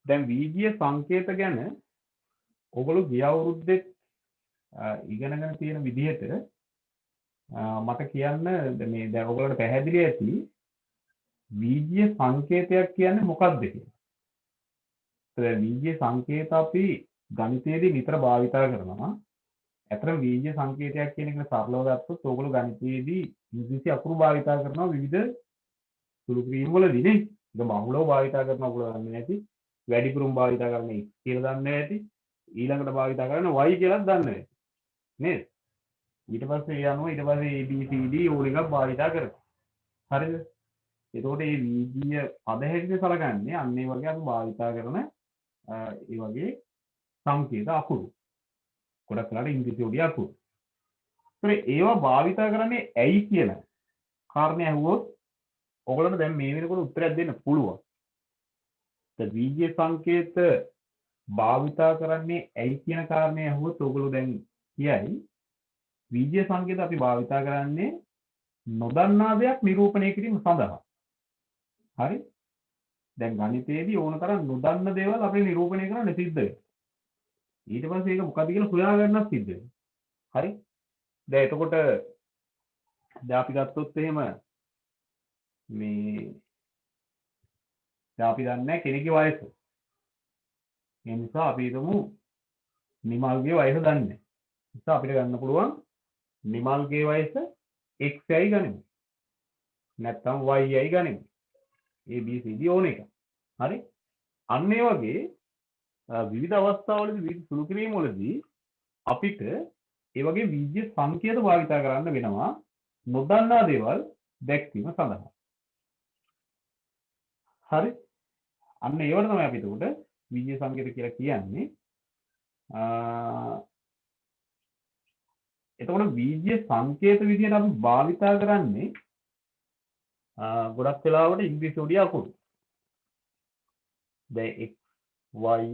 දැන් බීජීය සංකේත ගැන ඔයගොල්ලෝ ගිය අවුරුද්දේ ඉගෙනගෙන තියෙන විදිහට මට කියන්න මේ දැන් ඔයගොල්ලන්ට පැහැදිලි ඇති බීජීය සංකේතයක් කියන්නේ මොකක්ද කියලා. දැන් බීජීය සංකේත අපි ගණිතයේදී නිතර භාවිතා කරනවා. ඇත්තටම බීජීය සංකේතයක් කියන එක සරලව ගත්තොත් ඕගොල්ලෝ ගණිතයේදී ඉංග්‍රීසි අකුරු භාවිතා කරනවා විවිධ සුළු කිරීම් වලදී නේ. ඒක බහුලව භාවිතා කරනවා ඔයගොල්ලෝ දන්නේ නැති. වැඩිපුරම භාවිතා කරන්නේ x කියලා දන්නේ නැති. ඊළඟට භාවිතා කරන්නේ y කියලාත් දන්නේ නැති. නේද? ඊට පස්සේ ඒ අනුව ඊට පස්සේ a b c d ඕන එකක් භාවිතා කරනවා. හරිද? එතකොට මේ බීජීය පද හැටියට සලකන්නේ අන්න ඒ වගේ අපි භාවිතා කරන ඒ වගේ සංකේත අකුරු. ගොඩක් වෙලාවට ඉංග්‍රීසි වලින් අකුරු. ඒත් ඒවා භාවිතා කරන්නේ ඇයි කියන කාරණේ අහුවොත් ඔයගොල්ලන්ට දැන් මේ වෙනකොට උත්තරයක් දෙන්න පුළුවන්. ඒ බීජීය සංකේත භාවිතා කරන්නේ ඇයි කියන කාරණේ අහුවොත් ඔයගොල්ලෝ දැන් කියයි බීජීය සංකේත අපි භාවිතා කරන්නේ නොදන්නා දෙයක් නිරූපණය කිරීම සඳහා. හරි? දැන් ගණිතයේදී ඕන තරම් නොදන්න දේවල් අපි නිරූපණය කරන්න සිද්ධ වෙනවා. ඊට පස්සේ ඒක මොකක්ද කියලා හොයාගන්නත් සිද්ධ වෙනවා. හරි? දැන් එතකොට දැන් අපි ගත්තොත් එහෙම මේ දැන් අපි දන්නේ කෙනෙක්ගේ වයස. ඒ නිසා අපි හිතමු නිමල්ගේ වයස දන්නේ නැහැ. නිසා අපිට ගන්න පුළුවන් නිමල්ගේ වයස x යයි ගනිමු. නැත්නම් y යයි ගනිමු. a b c d ඕන එක. හරි? අන්න ඒ වගේ විවිධ අවස්ථාවලදී විවිධ සුළු කිරීම් වලදී අපිට ඒ වගේ බීජීය සංකේත භාවිතා කරන්න වෙනවා නොදන්නා දේවල් දැක්වීම සඳහා. හරි? අන්න ඒවට තමයි අපි එතකොට බීජීය සංකේත කියලා කියන්නේ. එතකොට බීජීය සංකේත විදිහට අපි භාවිතා කරන්නේ ගොඩක් වෙලාවට ඉංග්‍රීසි වලින් අකුරු. දැන් x y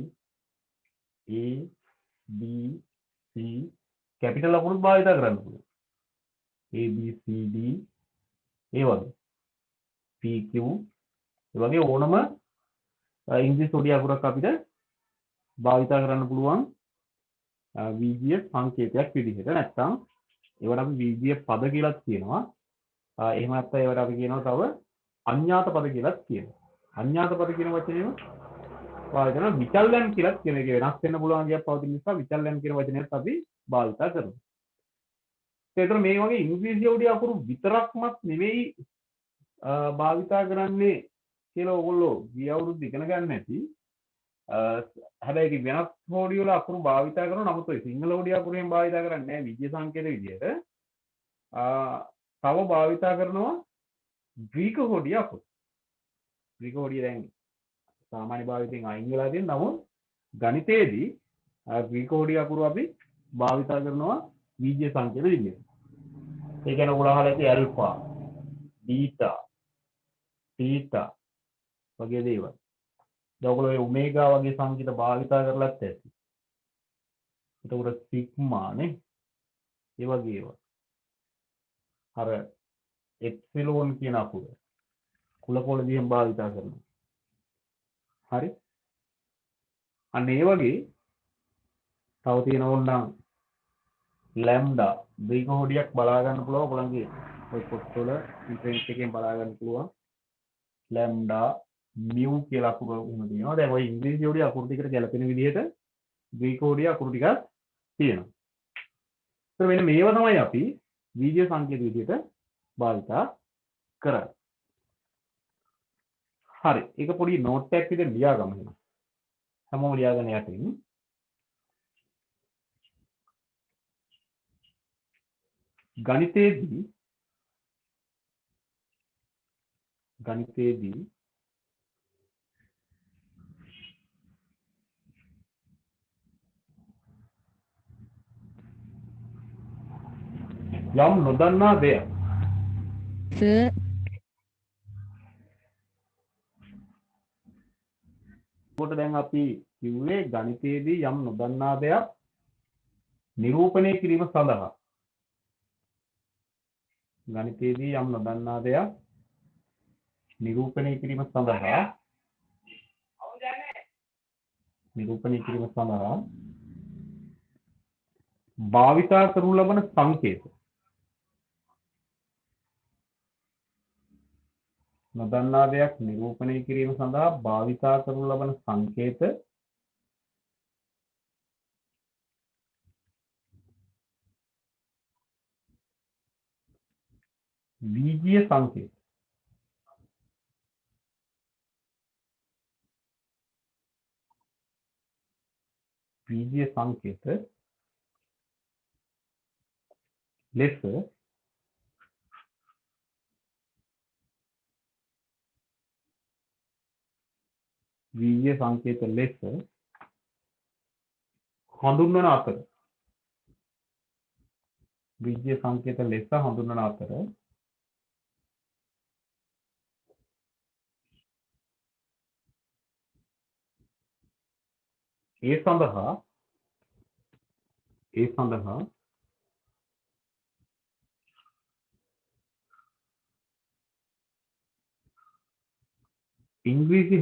a b c capital අකුරු භාවිතා කරන්න පුළුවන්. a b c d ඒ වගේ p q ඒ වගේ ඕනම ඉංග්‍රීසි වලින් අකුරක් අපිට භාවිතා කරන්න පුළුවන් බීජීය සංකේතයක් විදිහට. නැත්නම් ඒවට අපි බීජීය පද කියලාත් කියනවා. එහෙම නැත්නම් ඒවට අපි කියනවා තව අඥාත පද කියලාත් කියනවා. අඥාත පද කියන වචනේම භාවිත කරනවා. විචල්යන් කියලාත් කියන එක වෙනස් වෙන්න පුළුවන් ගියක් පවතින නිසා විචල්යන් කියන වචනයත් අපි භාවිත කරනවා. ඒතර මේ වගේ ඉංග්‍රීසි වලින් අකුරු විතරක්මත් නෙවෙයි භාවිතා කරන්නේ කියලා ඔයගොල්ලෝ ගිය අවුරුද්ද ඉගෙන ගන්න නැති. හැබැයි ඒක වෙනස් හෝඩි වල අකුරු භාවිතා කරනවා. නමුත් ඔය සිංහල හෝඩි අකුරෙන් භාවිතා කරන්නේ නැහැ විජ්‍ය සංකේත විදියට. තව භාවිතා කරනවා ග්‍රීක හෝඩි අකුරු. ග්‍රීක හෝඩිය දැන් සාමාන්‍ය භාවිතයෙන් අයින් වෙලා තියෙන නමුත් ගණිතයේදී ග්‍රීක හෝඩි අකුරු අපි භාවිතා කරනවා විජ්‍ය සංකේත විදියට. ඒ කියන්නේ ඔයගොල්ලෝ අහලා ඇති ඇල්ෆා, බීටා, තීටා වගේ දේවල්. ඔයගොල්ලෝ මේ ඔමේගා වගේ සංකේත භාවිතා කරලත් ඇති. එතකොට සිග්මා නේ. ඒ වගේ ඒවා. අර එප්සිලෝන් කියන අකුර කුලපොළදියෙන් භාවිතා කරනවා. හරි? අන්න ඒ වගේ තව තියෙන ඕනනම් ලැම්ඩා ග්‍රීක හොඩියක් බලා ගන්න පුළුවන් ඔයගොල්ලන්ගේ ඔය පොත්වල ඉන්ටර්නෙට් එකෙන් බලා ගන්න පුළුවන්. ලැම්ඩා මියු කියලා අකුරු උන තියෙනවා. දැන් ඔය ඉංග්‍රීසි හොඩිය අකුරු ටිකට ගැලපෙන විදිහට ග්‍රීක හොඩිය අකුරු ටිකක් තියෙනවා. ඒත් මෙන්න මේවා තමයි අපි බීජීය සංකේත විදිහට භාවිතා කරන්නේ. හරි. ඒක පොඩි නෝට් එකක් විදිහට ලියා ගමු එහෙනම්. හැමෝම ලියාගෙන යටින්. ගණිතයේදී යම් නොදන්නා දෙයක් කොට දැන් අපි කිව්වේ ගණිතයේදී යම් නොදන්නා දෙයක් නිරූපණය කිරීම සඳහා ගණිතයේදී යම් නොදන්නා දෙයක් නිරූපණය කිරීම සඳහා නිරූපණය කිරීම සඳහා භාවිතා කරනු ලබන සංකේත. නොදන්නා දෙයක් නිරූපණය කිරීම සඳහා භාවිතා කරනු ලබන සංකේත බීජීය සංකේත. බීජීය සංකේත ලෙස බීජීය සංකේත ලෙස හඳුන්වන අතර බීජීය සංකේත ලෙස හඳුන්වන අතර ඒ සඳහා ඉංග්‍රීසි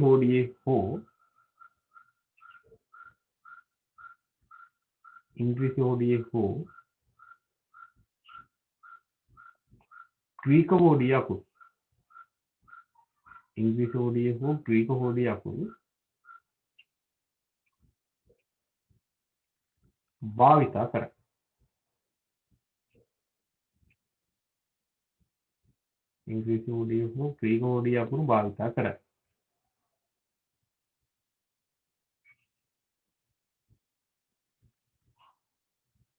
හෝඩියේ හෝ ග්‍රීක හෝඩිය අකුරු භාවිතා කරයි. ඉංග්‍රීසි හෝඩිය හෝ ග්‍රීක හෝඩිය අකුරු භාවිතා කරයි.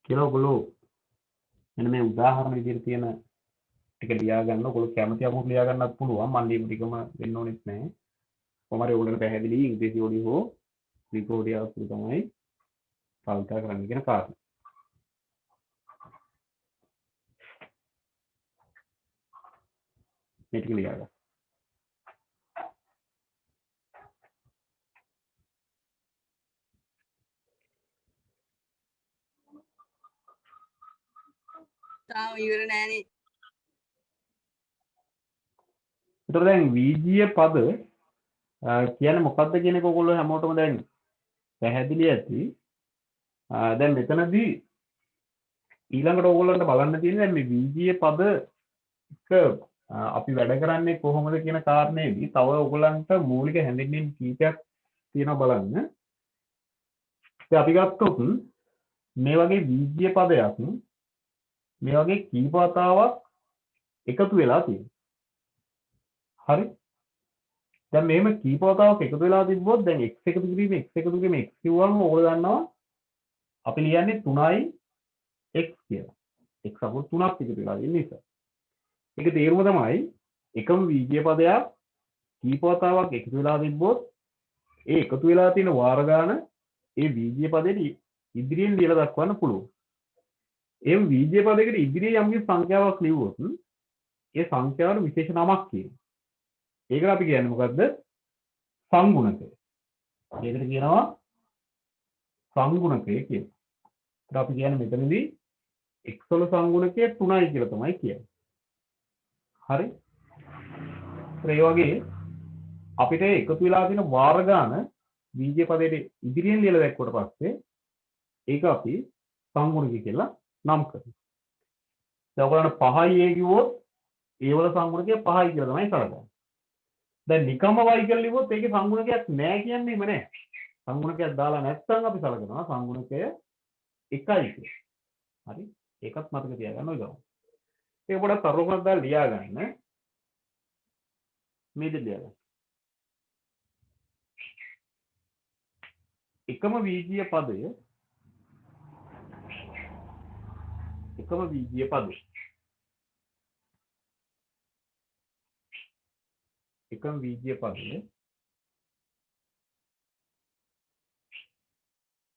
කියලා ඔයගොල්ලෝ මෙන්න මේ උදාහරණ විදිහට තියෙන ටික ලියා ගන්න. ඔයගොල්ලෝ කැමති අකුරු ලියා ගන්නත් පුළුවන්. මම ලියපු ටිකම වෙන්න ඕනෙත් නැහැ. කොහමද ඔයගොල්ලන්ට පැහැදිලි ඉංග්‍රීසි හෝඩිය හෝ ග්‍රීක හෝඩිය අකුරු තමයි භාවිතා කරන්න කියන කාරණා. මේ ටික ලියා ගන්න. තාම ඉවර නෑනේ. ඒතර දැන් වීජීය පද කියන්නේ මොකක්ද කියන එක ඔයගොල්ලෝ හැමෝටම දැන් පැහැදිලි ඇති. දැන් මෙතනදී ඊළඟට ඔයගොල්ලන්ට බලන්න තියෙන්නේ දැන් මේ වීජීය පද අපි වැඩ කරන්නේ කොහොමද කියන කාරණේදී තව ඔයගොල්ලන්ට මූලික හැඳින්වීම් කීපයක් තියෙනවා බලන්න. ඉතින් අපි ගත්තොත් මේ වගේ වීජීය පදයක් මේ වගේ කීප වතාවක් එකතු වෙලා තියෙනවා. හරි. දැන් මෙහෙම කීප වතාවක් එකතු වෙලා තිබ්බොත් දැන් x එකතු කිරීම x කිව්වම ඔයගොල්ලෝ දන්නවා අපි ලියන්නේ 3යි x කියලා. x අකුරු 3ක් එකතු වෙලා ඉන්න නිසා. ඒක තේරුම තමයි එකම වීජීය පදයක් කීප වතාවක් එකතු වෙලා තිබ්බොත් ඒ එකතු වෙලා තියෙන වාර ගාන ඒ වීජීය පදෙට ඉදිරියෙන් ලියලා දක්වන්න පුළුවන්. එහෙනම් වීජීය පදයකට ඉදිරියේ යම් කිසි සංඛ්‍යාවක් ලියුවොත් ඒ සංඛ්‍යාවට විශේෂ නමක් කියනවා. ඒකට අපි කියන්නේ මොකද්ද? සංගුණකය. ඒකට කියනවා සංගුණකය කියලා. ඒත් අපි කියන්නේ මෙතනදී x වල සංගුණකය 3යි කියලා තමයි කියන්නේ. හරි. ඒ වගේ අපිට එකතු වෙලා තියෙන වාර ගාන වීජීය පදයට ඉදිරියෙන් ලියලා දැක්වට පස්සේ ඒක අපි සංගුණකය කියලා නම් කරනවා. දැන් ඔයගොල්ලන්ට 5යි a කිව්වොත් ඒ වල සංගුණකය 5යි කියලා තමයි කරගන්නේ. දැන් නිකම්ම y කියලා ලිව්වොත් ඒකේ සංගුණකයක් නැහැ කියන්නේම නැහැ. සංගුණකයක් දාලා නැත්නම් අපි සලකනවා සංගුණකය 1යි කියලා. හරි. ඒකත් මතක තියාගන්න ඕන ගමන්. ඒක පොඩ්ඩක් තරලකමක් දාලා ලියා ගන්න. මේ දෙක ලියා ගන්න. එකම වීජීය පදය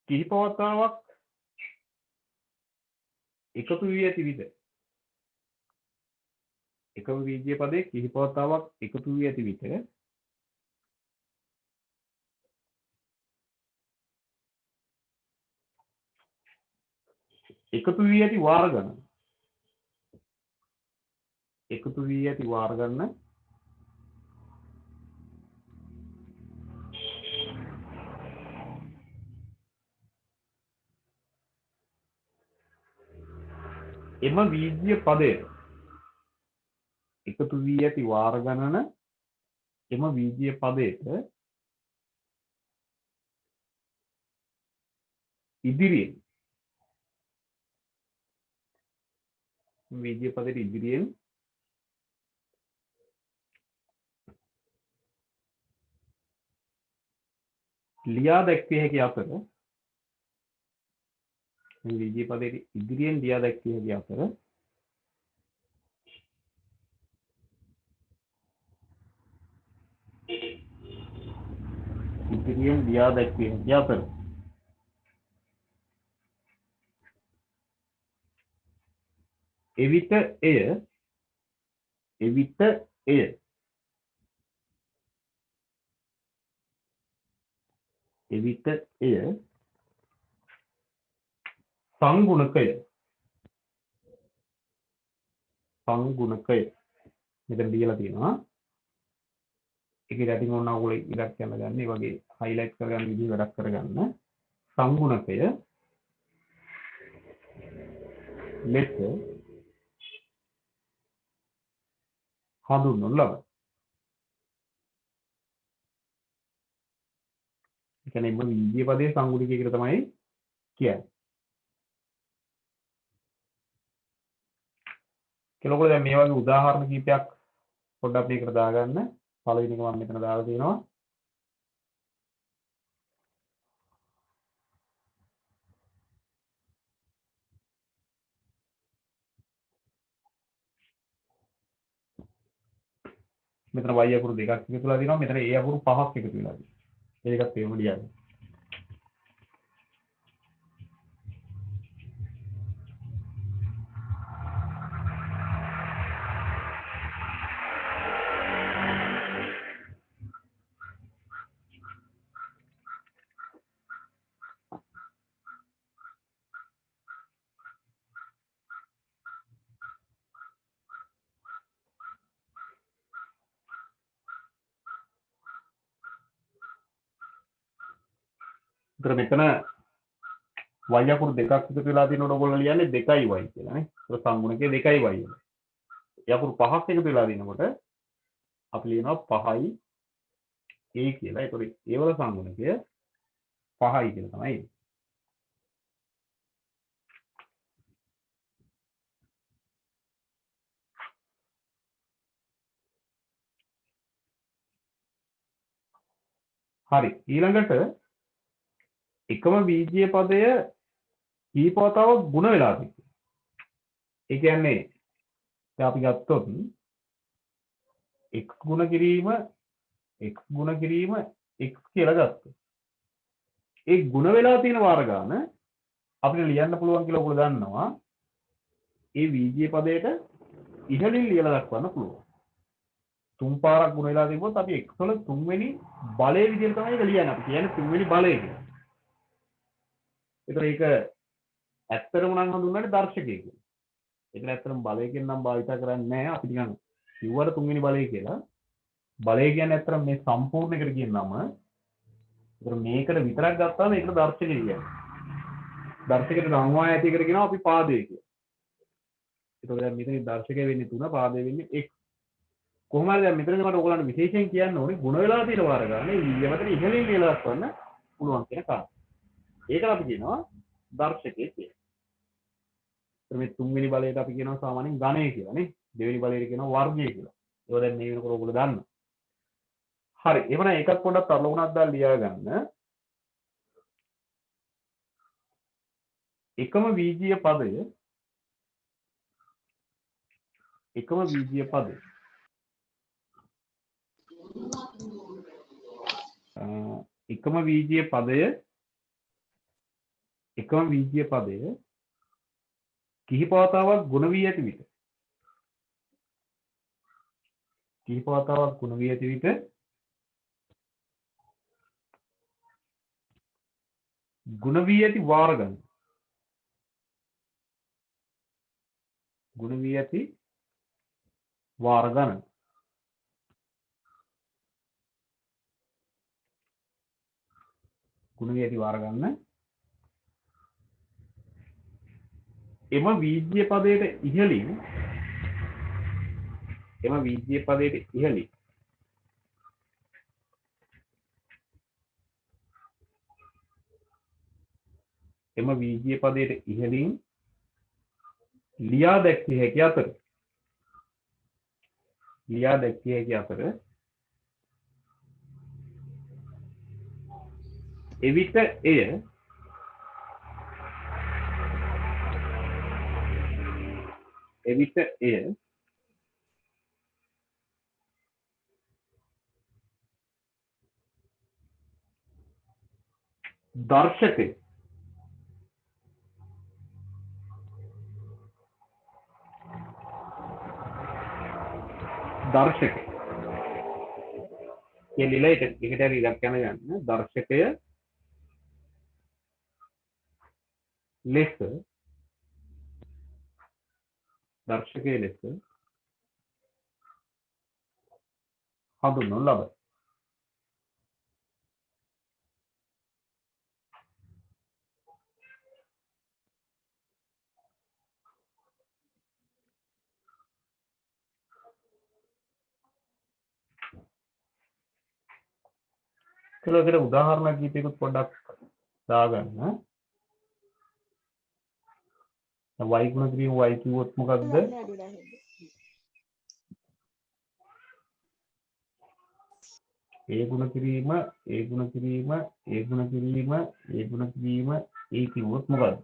කිහිප වතාවක් එකතු වී ඇති විට එකම වීජීය පදයේ කිහිප වතාවක් එකතු වී ඇති විට එකතු වී ඇති වාර ගණන එම වීජ්‍ය පදය එකතු වී ඇති වාර ගණන එම වීජ්‍ය පදයට ඉදිරියෙන් වීජ්‍ය පදයට ඉදිරියෙන් ලියා දැක්විය හැකි අතර වීජ්‍ය පදයට ඉදිරියෙන් ලියා දැක්විය හැකි අතර ඉදිරියෙන් ලියා දැක්විය හැකි අතර එවිට එය සංගුණකය මෙතන දීලා තියෙනවා ඒකේ රැටින් ඕන ඕගොල්ලෝ ඉලක්ක කරලා ගන්න මේ වගේ හයිලයිට් කරගන්න විදිහ වැඩක් කරගන්න සංගුණකය ලෙස හඳුන්වනු ලබයි. ඒ කියන්නේ මේ වීජ්‍ය පදයේ සංගුණිකය කියලා තමයි කියන්නේ. කියලා ඔයගොල්ලෝ දැන් මේ වගේ උදාහරණ කීපයක් පොඩ්ඩක් මේකට දාගන්න. පළවෙනි එක මම මෙතන දාලා තියෙනවා. මෙතන y අකුරු දෙකක් එකතු වෙලා තියෙනවා. මෙතන a අකුරු පහක් එකතු වෙලා තියෙනවා. ඒකත් එහෙම ලියන්න. ඒතර මෙතන y අකුරු දෙකක් එකතු වෙලා තියෙනකොට ඔයගොල්ලෝ ලියන්නේ 2y කියලා නේ. ඒක සංගුණකයේ 2y වෙනවා. y අකුරු පහක් එකතු වෙලා දිනකොට අපි ලියනවා 5යි a කියලා. ඒතකොට ඒ වල සංගුණකය 5යි කියලා තමයි. හරි. ඊළඟට එකම වීජ්‍ය පදය කීප වතාවක් ගුණ වෙලා තියෙනවා. ඒ කියන්නේ දැන් අපි ගත්තොත් x ගුණ කිරීම x කියලා ගත්තොත්. ඒ ගුණ වෙලා තියෙන වාර ගන්න අපිට ලියන්න පුළුවන් කියලා ඔයගොල්ලෝ දන්නවා. ඒ වීජ්‍ය පදයට ඉහළින් ලියලා දක්වන්න පුළුවන්. 3 පාරක් ගුණ වෙලා තිබ්බොත් අපි x වල 3 වෙනි බලය විදිහට තමයි ඒක ලියන්නේ. අපි කියන්නේ 3 වෙනි බලය කියලා. ඒතර ඒක ඇත්තටම නම් හඳුන්වන්නේ දර්ශකය කියලා. ඒක ඇත්තටම බලයකින් නම් භාවිත කරන්නේ නැහැ. අපි නිකන් කිව්වට 3 වෙනි බලය කියලා. බලය කියන්නේ ඇත්තටම මේ සම්පූර්ණ එකට කියන නම. ඒතර මේකට විතරක් ගත්තාම ඒකට දර්ශකය කියන්නේ. දර්ශකයට රංවා ඇති එකට කියනවා අපි පාදය කියලා. ඒතකොට දැන් මෙතන දර්ශකය වෙන්නේ 3 පාදය වෙන්නේ x. කොහොම හරි දැන් මෙතනදී මට ඔයගලන්ට විශේෂයෙන් කියන්න ඕනේ ගුණ වෙලා තියෙන වාර ගන්න ඊයමතන ඉහළින් කියලා දක්වන්න පුළුවන් කියන කාරණා. ඒකට අපි කියනවා දර්ශකය කියලා. මේ තුන්වෙනි බලයට අපි කියනවා සාමාන්‍යයෙන් ඝනය කියලා නේ. දෙවෙනි බලයට කියනවා වර්ගය කියලා. ඒක දැන් මේ වෙනකොට ඔයගොල්ලෝ දන්නවා. හරි. එහෙනම් ඒකත් පොඩ්ඩක් තරලුණක් දාලා ලියා ගන්න. එකම වීජීය පදය එකම වීජීය පදය එකම වීජීය පදය කිහිප වතාවක් ගුණ වී ඇති විට ගුණ වී ඇති වාර ගණන ගුණ වී ඇති වාර ගණන එම වීජ්‍ය පදයට ඉහළින් එම වීජ්‍ය පදයට ඉහළින් එම වීජ්‍ය පදයට ඉහළින් ලියා දැක්විය හැකි අතර එවිට එය දර්ශකය කියලිලා එකට ඉලක්කන ගන්න දර්ශකය ලෙස හඳුන්වනු ලබයි. කියලා උදාහරණ කීපයකට පොඩ්ඩක් දාගන්න. y ගුණ කිරීම y කිව්වොත් මොකද්ද? a ගුණ කිරීම a කිව්වොත් මොකද්ද?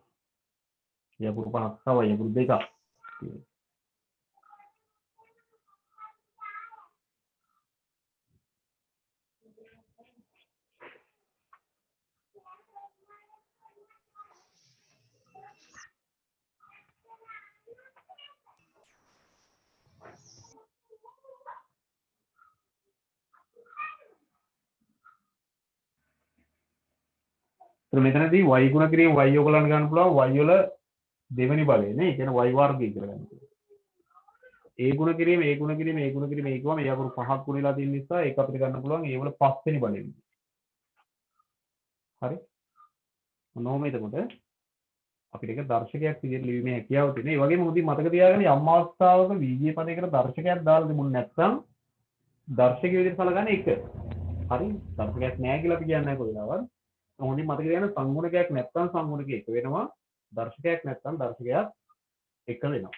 යකුරු පහක් සහ යකුරු දෙකක්. මෙතනදී y ගුණ කිරීම y ඔයගලන්ට ගන්න පුළුවන් y වල දෙවෙනි බලය නේ. ඒ කියන්නේ y වර්ගය කියලා ගන්න පුළුවන්. a ගුණ කිරීම ඒ කිව්වම ඒ අකුරු පහක් ගුණලා තියෙන නිසා ඒක අපිට ගන්න පුළුවන් ඒ වල පස්වෙනි බලය. හරි. මොනෝම එතකොට අපිට ඒක දර්ශකයක් විදිහට ලිවීමේ හැකියාව තියෙනවා. ඒ වගේම හොඳින් මතක තියාගන්න යම් අවස්ථාවක වීජීය පදයකට දර්ශකයක් දාලා තිබුණ නැත්නම් දර්ශකයේ විදිහට සලකන්නේ 1. හරි. දර්ශකයක් නැහැ කියලා අපි කියන්නේ නැහැ කොහෙදාවත්. හොඳින් මතක තියාගන්න සංගුණකයක් නැත්නම් සංගුණකයක් 1 වෙනවා. දර්ශකයක් නැත්නම් දර්ශකයක් 1 වෙනවා.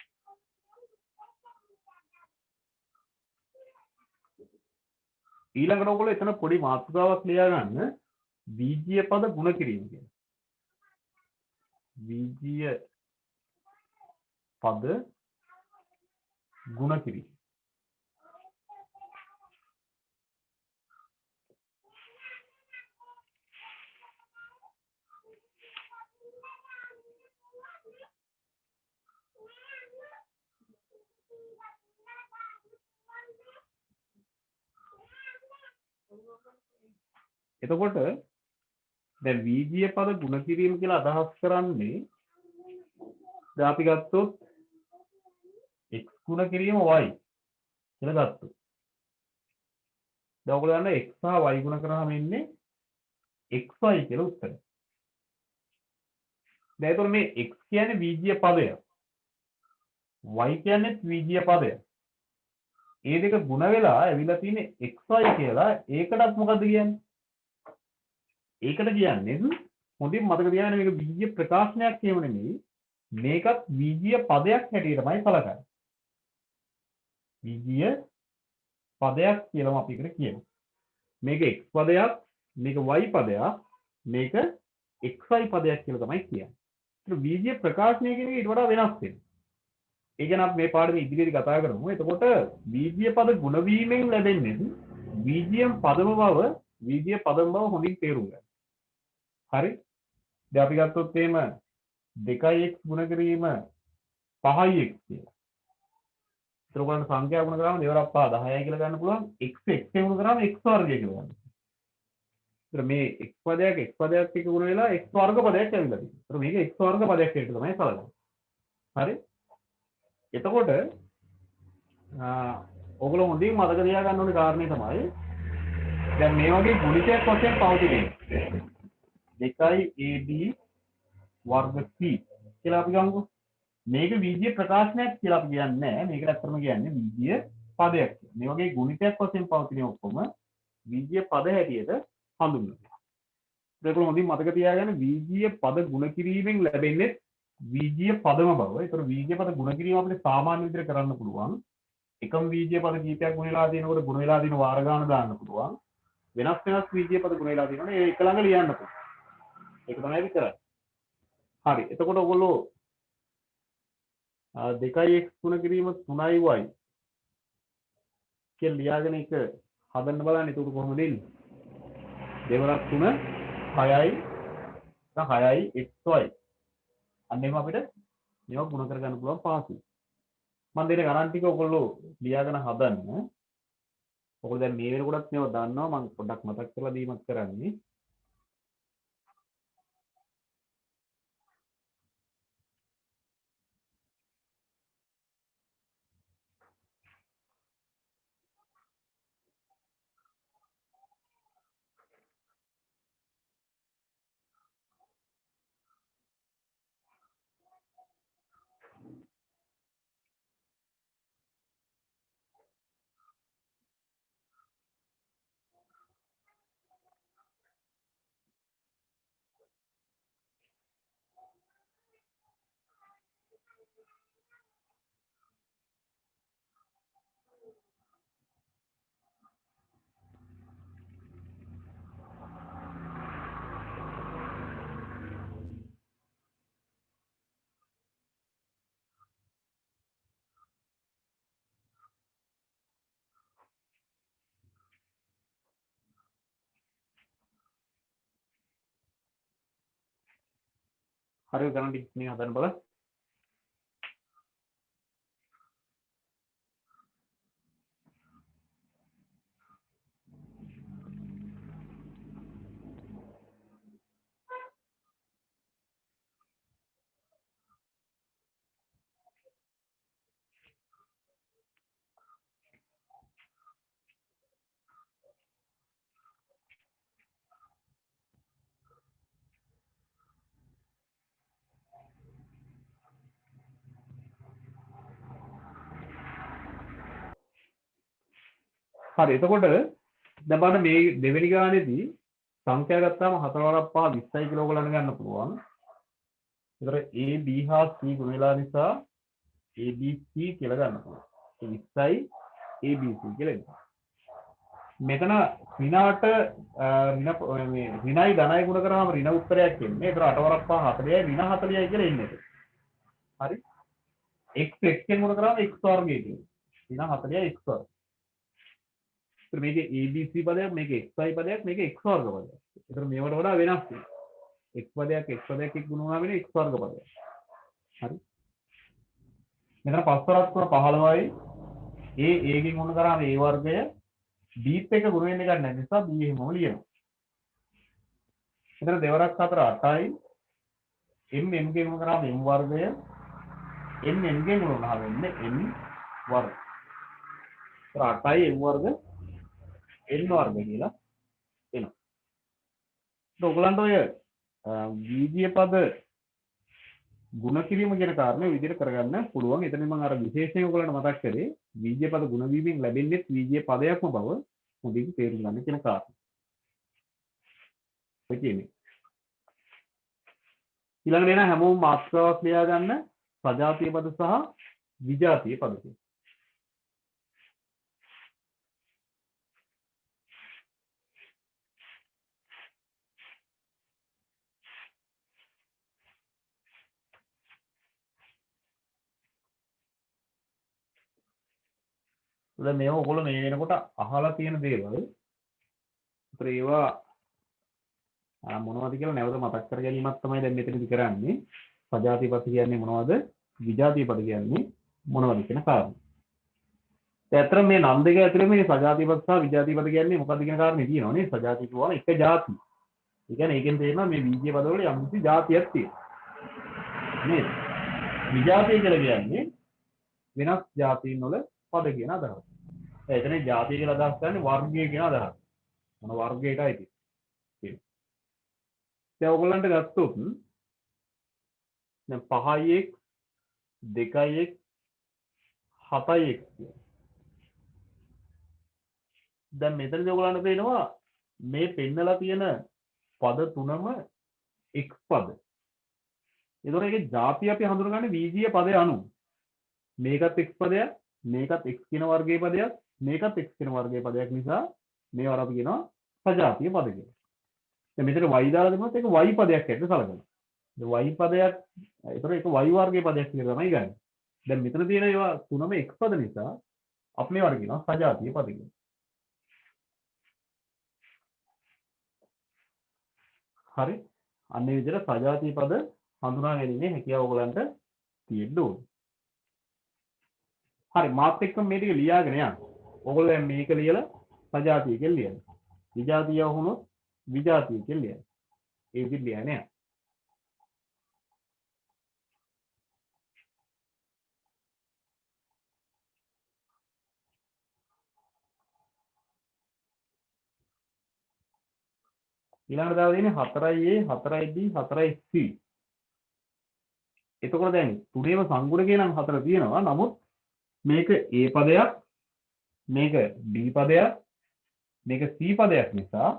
ඊළඟට ඔයගොල්ලෝ එතන පොඩි මාතෘකාවක් ලියා ගන්න වීජීය පද ගුණ කිරීම කියන. වීජීය පද ගුණ කිරීම. එතකොට දැන් වීජීය පද ගුණ කිරීම කියලා අදහස් කරන්නේ දැන් අපි ගත්තොත් x ගුණ කිරීම y කියලා ගත්තොත් දැන් ඔයගොල්ලෝ දන්නා x සහ y ගුණ කරාම එන්නේ xy කියලා උත්තරය. දැන් ඒතකොට මේ x කියන්නේ වීජීය පදයක්. y කියන්නේ වීජීය පදයක්. ඒ දෙක ගුණ වෙලා ඇවිල්ලා තියෙන්නේ xy කියලා. ඒකටත් මොකද්ද කියන්නේ? ඒකට කියන්නේ හොඳින් මතක තියාගන්න මේක වීජීය ප්‍රකාශනයක් කියව නෙමෙයි. මේකත් වීජීය පදයක් හැටියටමයි සලකන්නේ. වීජීය පදයක් කියලාම අපි එකට කියනවා. මේක x පදයක්, මේක y පදයක්, මේක xy පදයක් කියලා තමයි කියන්නේ. ඒක වීජීය ප්‍රකාශනය කියන එක ඊට වඩා වෙනස් වෙනවා. ඒ කියන්නේ අපි මේ පාඩමේ ඉදිරියේදී කතා කරමු. එතකොට වීජීය පද ගුණ වීමෙන් ලැබෙන්නේ වීජීය පදම බව හොඳින් තේරුම් ගන්න. හරි. දැන් අපි ගත්තොත් එහෙම 2x ගුණ කිරීම 5x කියලා. ඒතර ඔයගොල්ලන්ට සංඛ්‍යා ගුණ කරාම දෙවරක් 5 10යි කියලා ගන්න පුළුවන්. x ගුණ කරාම x වර්ගය කියලා ගන්න. ඒතර මේ x පදයක් එක්ක ගුණ වෙලා x වර්ග පදයක් ඇවිල්ලා තියෙනවා. ඒතර මේක x වර්ග පදයක් කියලා තමයි සලකන්නේ. හරි. එතකොට ඔයගොල්ලෝ හොඳින් මතක තියාගන්න ඕනේ කාරණේ තමයි දැන් මේ වගේ ගුණිතයක් වශයෙන් පවතින්නේ 2ab වර්ග c කියලා අපි ගමුකෝ. මේක වීජීය ප්‍රකාශනයක් කියලා අපි කියන්නේ නැහැ. මේකට අත්‍තරම කියන්නේ වීජීය පදයක්. මේ වගේ ගුණිතයක් වශයෙන් පවතින ඔක්කොම වීජීය පද හැටියට හඳුන්වනවා. ඒක හොඳින් මතක තියාගන්න වීජීය පද ගුණ කිරීමෙන් ලැබෙන්නේ වීජීය පදම බව. ඒතර වීජීය පද ගුණ කිරීම අපිට සාමාන්‍ය විදිහට කරන්න පුළුවන්. එකම වීජීය පද කීපයක් ගුණ වෙලා දිනනකොට ගුණ වෙලා දින වාර ගාන දාන්න පුළුවන්. වෙනස් වෙනස් වීජීය පද ගුණ වෙලා දිනනකොට ඒ එක ළඟ ලියන්න පුළුවන්. ඒක තමයි අපි කරන්නේ. හරි. එතකොට ඔයගොල්ලෝ 2x ගුණ කිරීම 3y කියලා ලියාගෙන එක හදන්න බලන්න. ඒක කොහොමද එන්නේ? දෙවරක් 3 6යි 6යි xy. අන්න එහෙම අපිට මේවා ගුණ කරගන්න පුළුවන් පහසුයි. මම දෙන ගණන් ටික ඔයගොල්ලෝ ලියාගෙන හදන්න. ඔයගොල්ලෝ දැන් මේ වෙනකොටත් මේවා දන්නවා. මම පොඩ්ඩක් මතක් කරලා දීමක් කරන්නේ. හරියට ගණන් ටික මේ හදන්න බලන්න. හරි. එතකොට දැන් බලන්න මේ දෙවෙනි ගානේදී සංඛ්‍යා ගත්තාම 4 වරක් 5 20යි කියලා ඔයගොල්ලන් ගන්න පුළුවන්. ඒතර A B හා C ගුණ වෙලා නිසා ABC කියලා ගන්න පුළුවන්. ඒ 20යි ABC කියලා එනවා. මෙතන ඍණාට මේ ඍණයි ධනයි ගුණ කරාම ඍණ උත්තරයක් එන්නේ. ඒතර 8 වරක් 5 40යි ඍණ 40යි කියලා එන්නේ. හරි. x එකෙන් ගුණ කරාම x වර්ගය කියනවා. ඍණ 40යි x වර්ගය. මේක ABC පදයක්, මේක XY පදයක්, මේක X වර්ග පදයක්. ඒතර මේවට වඩා වෙනස් වෙනවා. X පදයක් X පදයක් එක්ක ගුණ වුණාම වෙන X වර්ග පදයක්. හරි. මෙතන 5 වරක් 3 15යි. A ගෙන් ගුණ කරාම A වර්ගය B ත් එක්ක ගුණ වෙන්න ගන්න නිසා B එහෙමම ලියනවා. මෙතන දෙවරක් 4 8යි. M ගෙන් ගුණ කරාම M වර්ගය N ගෙන් ගුණ වුණා වෙන්නේ N වර්ග. ඒතර 8යි M වර්ග N වර්ග කියලා එනවා. ඒක ඔයගලන්ට ඔය වීජීය පද ගුණ කිරීම කියන කාරණේ විදිහට කරගන්න පුළුවන්. එතන මම අර විශේෂයෙන් ඔයගලන්ට මතක් කරේ වීජීය පද ගුණ වීමෙන් ලැබෙන්නේ වීජීය පදයක්ම බව හොඳින් තේරුම් ගන්න කියන කාරණේ. ඔය කියන්නේ. ඊළඟට එන හැමෝම මාත්‍රාවක් ලියා ගන්න සජාතීය පද සහ විජාතීය පද කියන. දැන් මේව ඔයගොල්ලෝ මේ වෙනකොට අහලා තියෙන දේවල්. ඒතර ඒවා මොනවද කියලා නැවත මතක් කර ගැනීමක් තමයි දැන් මෙතනදි කරන්නේ. සජාතීය පද කියන්නේ මොනවද? විජාතීය පද කියන්නේ මොනවද කියන කාරණා. ඒ අතර මේ නම් දෙක ඇතුලේ මේ සජාතීය පද සහ විජාතීය පද කියන්නේ මොකක්ද කියන කාරණේ තියෙනවා නේ. සජාතීය කියවම එක ಜಾති. ඒ කියන්නේ ඒකෙන් තේරෙනවා මේ වීජීය පද වල යම් කිසි ಜಾතියක් තියෙනවා. නේද? විජාතීය කියලා කියන්නේ වෙනස් ಜಾතීන් වල පද කියන අදහස. එතන ಜಾතිය කියලා අදහස් ගන්න වර්ගය කියන අදහස. මොන වර්ගයකයි තියෙන්නේ. දැන් ඔයගොල්ලන්ට ගත්තොත් දැන් 5x 2යි 1 7යි 1. දැන් මෙතනදී ඔයගොල්ලන්ට පේනවා මේ පෙන්නලා තියෙන පද තුනම x පද. ඒතකොට ඒකේ ಜಾති අපි හඳුනගන්නේ බීජීය පදය අනුව. මේකත් x පදයක්, මේකත් x කියන වර්ගයේ පදයක්, මේකත් x කියන වර්ගයේ පදයක් නිසා මේවට අපි කියනවා සජාතීය පද කියලා. දැන් මෙතන y දාලා දෙනොත් ඒක y පදයක් හැටියට සලකනවා. y පදයක් ඒතකොට ඒක y වර්ගයේ පදයක් කියලා තමයි ගන්නේ. දැන් මෙතන තියෙන ඒවා තුනම x පද නිසා අපි මේවට කියනවා සජාතීය පද කියලා. හරි. අන්න ඒ විදිහට සජාතීය පද හඳුනා ගැනීමේ හැකියාව ඔයගලන්ට තියෙන්න ඕනේ. හරි මාත් එක්කම මේ ටික ලියාගෙන යන්න. ඔයගොල්ලෝ දැන් මේක ලියලා සජාතීය කියලා ලියන්න. විජාතීය වුණොත් විජාතීය කියලා ලියන්න. ඒ විදිහට ලියන්න යන්න. ඊළඟට දාලා දෙන්නේ 4A 4B 4C. එතකොට දැන් තුනේම සංගුණකේ නම් 4 තියෙනවා. නමුත් මේක A පදයක්, මේක B පදයක්, මේක C පදයක් නිසා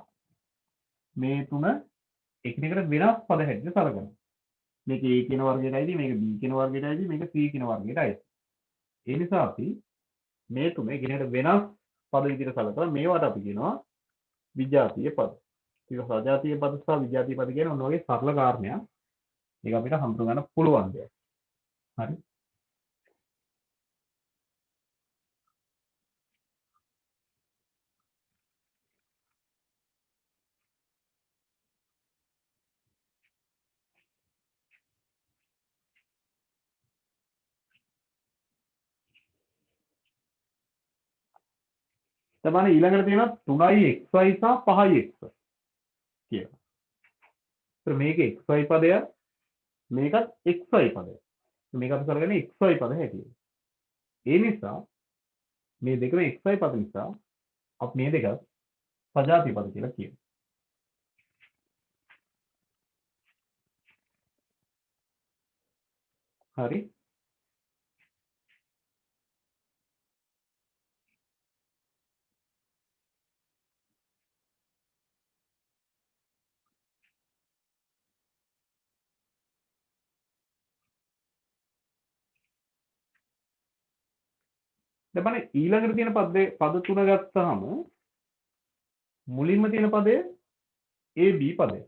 මේ තුන එකිනෙකට වෙනස් පද හැටියට සලකනවා. මේක A කියන වර්ගයටයි, මේක B කියන වර්ගයටයි, මේක C කියන වර්ගයටයි. ඒ නිසා අපි මේ තුන එකිනෙකට වෙනස් පද විදිහට සලකලා මේවට අපි කියනවා විජාතීය පද. ඒක සජාතීය පද සහ විජාතීය පද කියන ඔන්න ඔයගේ සරල කාරණයක්. මේක අපිට හඳුනා ගන්න පුළුවන් දෙයක්. හරි. තමයි ඊළඟට තියෙනවා 3යි xy සහ 5යි x කියලා. ඒත් මේක xy පදයක්, මේකත් xy පදයක්. මේක අපි කරගන්නේ xy පද හැටියට. ඒ නිසා මේ දෙකම xy පද නිසා අපි මේ දෙක සජාතීය පද කියලා කියනවා. හරි. දැන් බලන්න ඊළඟට තියෙන පද තුන ගත්තාම මුලින්ම තියෙන පදය AB පදය.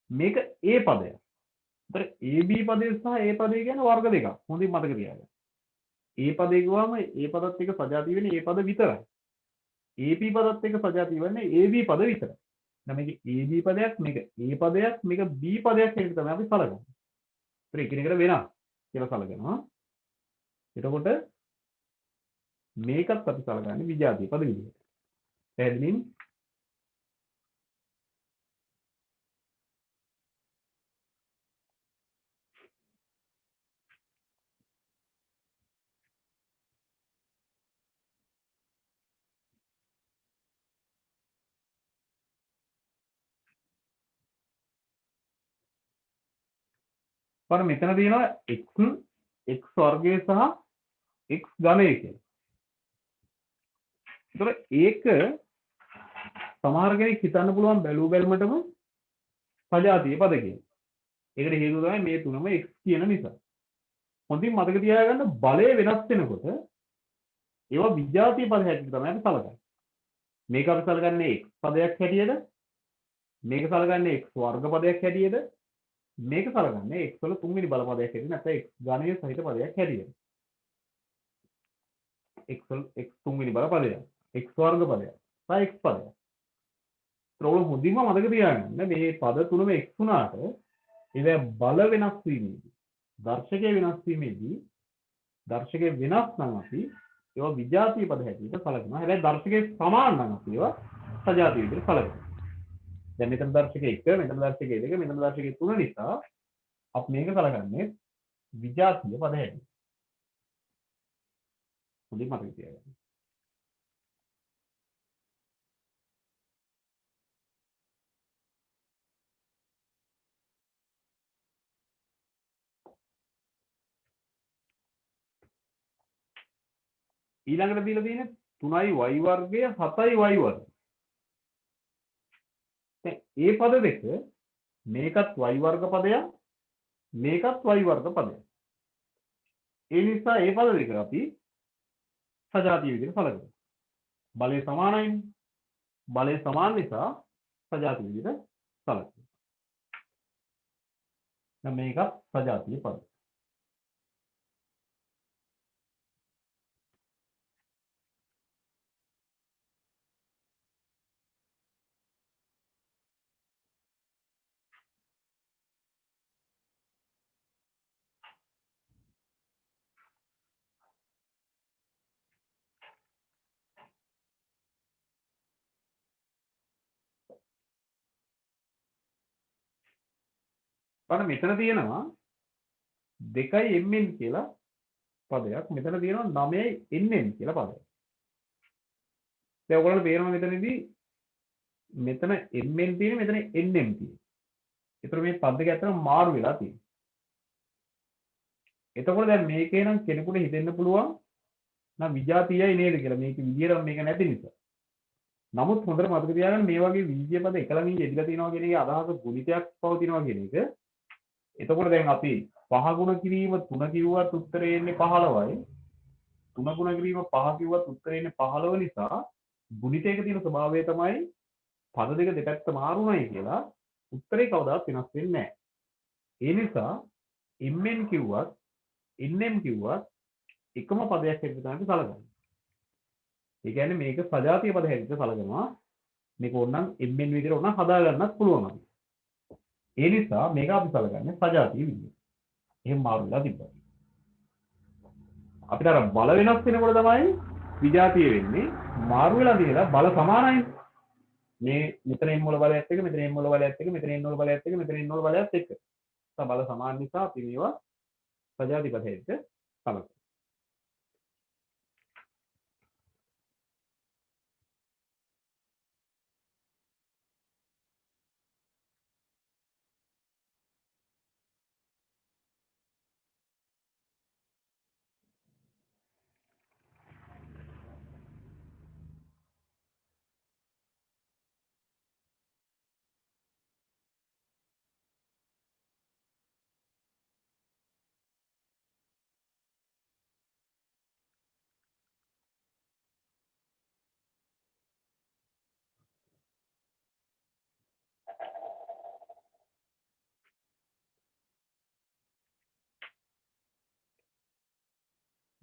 මේක A පදයක්. ඒතර AB පදය සහ A පදය කියන්නේ වර්ග දෙකක්. හොඳින් මතක තියාගන්න. A පදේ ගුවාම A පදත් එක්ක සජාතීය වෙන්නේ A පද විතරයි. AP පදත් එක්ක සජාතීය වෙන්නේ AB පද විතරයි. දැන් මේක AB පදයක්, මේක A පදයක්, මේක B පදයක් කියන තමයි අපි සලකන්නේ. ඒතර එකිනෙකට වෙනස් කියලා සලකනවා. එතකොට මේකත් අපි සලකන්නේ විජාතීය පද විදිහට. පැහැදිලිද? බලන්න මෙතන තියෙනවා x වර්ගය සහ x ඝනය කියලා. ඒතර ඒක සමහර කෙනෙක් හිතන්න පුළුවන් බැලූ බැලමටම සජාතීය පද කියලා. ඒකට හේතුව තමයි මේ තුනම x කියන නිසා. හොඳින් මතක තියාගන්න බලය වෙනස් වෙනකොට ඒවා විජාතීය පද හැටියට තමයි අපි සලකන්නේ. මේක අපි සලකන්නේ x පදයක් හැටියට, මේක සලකන්නේ x වර්ග පදයක් හැටියට, මේක සලකන්නේ x වල තුන්වෙනි බල පදයක් හැටියට නැත්නම් x ඝනය සහිත පදයක් හැටියට. x තුන්වෙනි බල පදයක්, x වර්ග පදයක්, සහ x පදයක්. ඒතකොට හොඳින්ම මතක තියාගන්න මේ පද තුනම x වුණාට ඒවා බල වෙනස් වීමේදී, දර්ශකයේ වෙනස් වීමේදී දර්ශකයේ වෙනස් නම් අපි ඒවා විජාතීය පද හැටියට සලකනවා. හැබැයි දර්ශකයේ සමාන නම් අපි ඒවා සජාතීය විදිහට සලකනවා. දැන් මෙතන දර්ශකයේ 1, මෙතන දර්ශකයේ 2, මෙතන දර්ශකයේ 3 නිසා අපි මේක සලකන්නේ විජාතීය පද හැටියට. හොඳින් මතක තියාගන්න. ඊළඟට දීලා තියෙන්නේ 3y වර්ගය 7y වර්ගය. දැන් මේ පද දෙක මේකත් y වර්ග පදයක් මේකත් y වර්ග පදයක්. ඒ නිසා මේ පද දෙක අපි සජාතීය විදිහට සැලකනවා. බලය සමානයිනේ. බලය සමාන නිසා සජාතීය විදිහට සැලකනවා. දැන් මේකත් සජාතීය පද. බලන්න මෙතන තියෙනවා 2යි mn කියලා පදයක්. මෙතන තියෙනවා 9යි nn කියලා පදයක්. දැන් ඔයගොල්ලන්ට තේරෙනවා මෙතනදී මෙතන mn තියෙන මෙතන nm තියෙන. ඒතර මේ පද දෙක අතර මාරු වෙලා තියෙනවා. එතකොට දැන් මේකේ නම් කෙනෙකුට හිතෙන්න පුළුවන් නම් විජාතීයයි නේද කියලා. මේක විදියට මේක නැති නිසා. නමුත් හොඳට මතක තියාගන්න මේ වගේ විජ්‍ය පද එක ළඟින් යෙදලා තියෙනවා කියන එකේ අදහස ගුණිතයක් පවතිනවා කියන එක. එතකොට දැන් අපි 5 ගුණ කිරීම 3 කිව්වත් උත්තරේ එන්නේ 15යි. 3 ගුණ කිරීම 5 කිව්වත් උත්තරේ එන්නේ 15 නිසා ගුණිතයක තියෙන ස්වභාවය තමයි පද දෙක දෙපැත්ත මාරුණයි කියලා උත්තරේ කවදාවත් වෙනස් වෙන්නේ නැහැ. ඒ නිසා mn කිව්වත් nm කිව්වත් එකම පදයක් හැටියට තමයි සැලකන්නේ. ඒ කියන්නේ මේක සජාතීය පද හැටියට සැලකනවා. මේක ඕනනම් mn විදිහට ඕනනම් හදා ගන්නත් පුළුවන් අපි. ඒ නිසා මේක අපි සැලකන්නේ සජාතීය විදිහට. එහෙම මාරු වෙලා තිබ්බා. අපිට අර බල වෙනස් වෙනකොට තමයි විජාතීය වෙන්නේ. මාරු වෙලා තියෙලා බල සමානයි. මේ මෙතන m වල බලයත් එක මෙතන m වල බලයත් එක මෙතන n වල බලයත් එක මෙතන n වල බලයත් එක. බල සමාන නිසා අපි මේවා සජාතීය පද හැටියට සැලකනවා.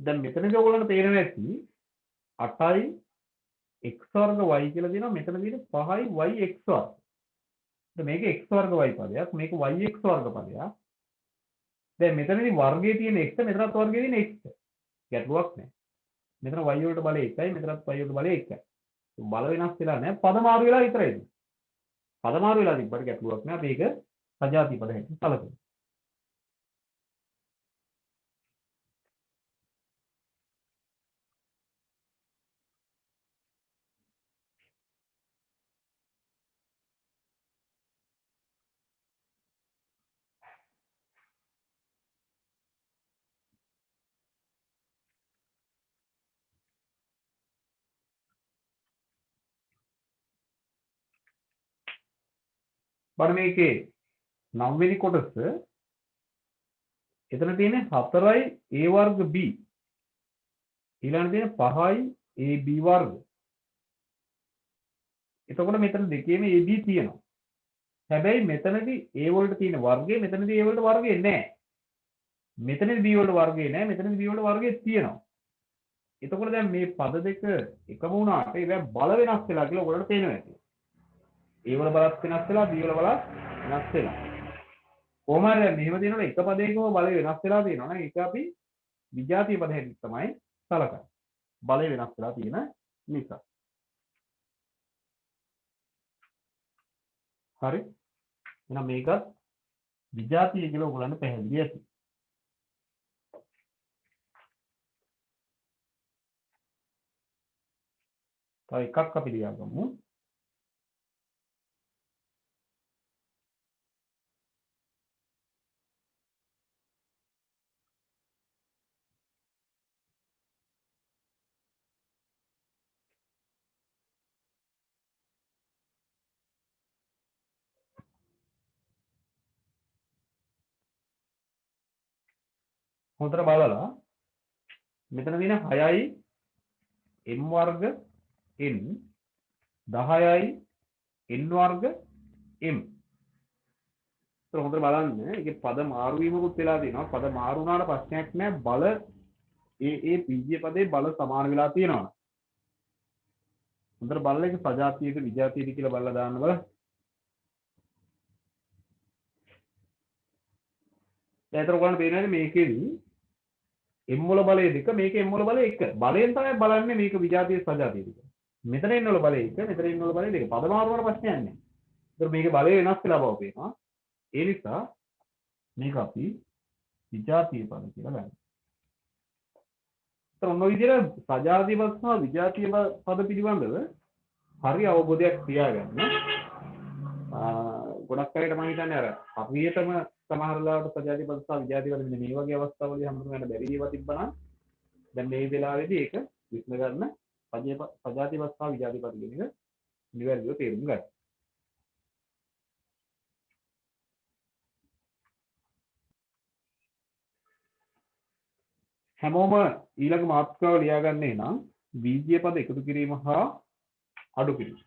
දැන් මෙතනදී ඔයගොල්ලන්ට තේරෙනවා ඇති 8යි x වර්ග y කියලා දෙනවා. මෙතන තියෙන 5යි y x වර්ග. දැන් මේක x වර්ග y පදයක් මේක y x වර්ග පදයක්. දැන් මෙතනදී වර්ගයේ තියෙන x මෙතනත් වර්ගයේ තියෙන x. ගැටලුවක් නැහැ. මෙතන y වලට බලය 1යි මෙතනත් y වලට බලය 1යි. බල වෙනස් වෙලා නැහැ. පද මාරු වෙලා විතරයි. පද මාරු වෙලා තිබ්බට ගැටලුවක් නැහැ. අපි ඒක සජාතීය පද හැටියට සැලකනවා. බලන්න මේකේ 9 වෙනි කොටස එතන තියෙන්නේ 4යි a වර්ග b ඊළඟට තියෙන 5යි ab වර්ග. එතකොට මෙතන දෙකේම ab තියෙනවා. හැබැයි මෙතනදී a වලට තියෙන වර්ගය මෙතනදී a වලට වර්ගය නැහැ. මෙතනදී b වලට වර්ගය නැහැ. මෙතනදී b වලට වර්ගය තියෙනවා. එතකොට දැන් මේ පද දෙක එකම වුණාට ඒක බල වෙනස් වෙලා කියලා ඔයගොල්ලන්ට තේරෙනවා ඇති. a වල බලත් වෙනස් වෙලා b වල බලත් වෙනස් වෙලා. කොහොම හරි මෙහෙම තියෙනකොට එක පදයකම බලය වෙනස් වෙලා තියෙනවා නේද? ඒක අපි විජාතීය පද හැටියට තමයි සලකන්නේ. බලය වෙනස් වෙලා තියෙන නිසා. හරි. එහෙනම් මේකත් විජාතීය කියලා ඔයගොල්ලන්ට පැහැදිලි ඇති. තව එකක් අපි ලියාගමු. හොඳට බලලා මෙතන තියෙන 6යි m වර්ග n 10යි n වර්ග m. ඒතර හොඳට බලන්න ඒකේ පද මාරු වීමකුත් වෙලා තියෙනවා. පද මාරු වුණාට ප්‍රශ්නයක් නෑ. බල ඒ පීජ්‍ය පදේ බල සමාන වෙලා තියෙනවා. හොඳට බලලා ඒක සජාතියද විජාතියද කියලා බලලා දාන්න බලන්න. ඒතර ඔයගොල්ලන්ට පේනවාද මේකෙදි m වල බලය 2 මේකේ m වල බලය 1. බලයෙන් තමයි බලන්නේ මේක විජාතිය සජාතියද කියලා. මෙතන n වල බලය 1 මෙතන n වල බලය 2. පද මාරු වුණාට ප්‍රශ්නයක් නෑ. ඒතර මේකේ බලය වෙනස් වෙලා බව පේනවා. ඒ නිසා මේක අපි විජාතිය පද කියලා ගන්නවා. ඒතර ඔන්න ඔය විදිහට සජාතිය පද සහ විජාතිය පද පිළිබඳව හරි අවබෝධයක් තියාගන්න. ගොඩක් අයට මම හිතන්නේ අර හරියටම සමහර ලාවට සජාතිය පද සහ විජාතිය පද මේ වගේ අවස්ථාවලදී හඳුනගන්න බැරි ඒවා තිබ්බනම් දැන් මේ වෙලාවේදී ඒක විශ්ල ගන්න සජාතිය පද සහ විජාතිය පද කියන එක නිවැරදිව තේරුම් ගන්න. හැමෝම ඊළඟ මාතෘකාව ලියාගන්නේ නම් බීජීය පද එකතු කිරීම හා අඩු කිරීම.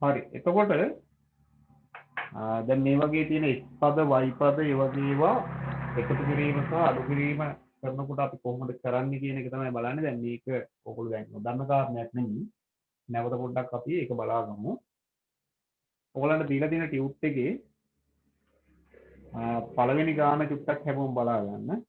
හරි. එතකොට දැන් මේ වගේ තියෙන x පද y පද ඒ වගේ ඒවා එකතු කිරීම සහ අඩු කිරීම කරනකොට අපි කොහොමද කරන්නේ කියන එක තමයි බලන්නේ. දැන් මේක ඔයගොල්ලෝ දැන් නොදන්න කාරණයක් නෙමෙයි. නැවත පොඩ්ඩක් අපි ඒක බලාගමු. ඔයගොල්ලන්ට දීලා තියෙන ටියුට් එකේ පළවෙනි ගාන චුට්ටක් හැමෝම බලා ගන්න.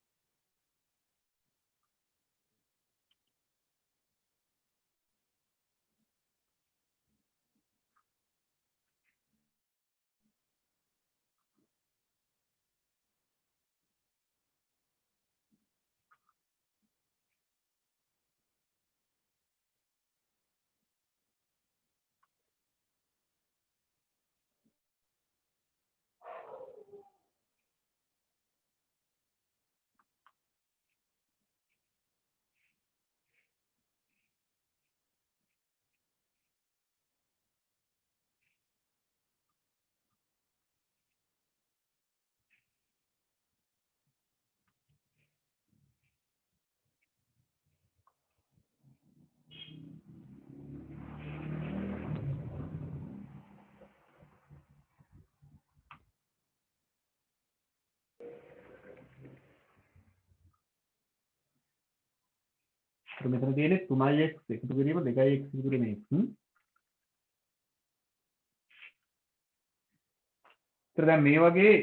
මෙතන තියෙන්නේ 3x එකතු කිරීම 2x එකතු කිරීම x. ඒතර දැන් මේ වගේ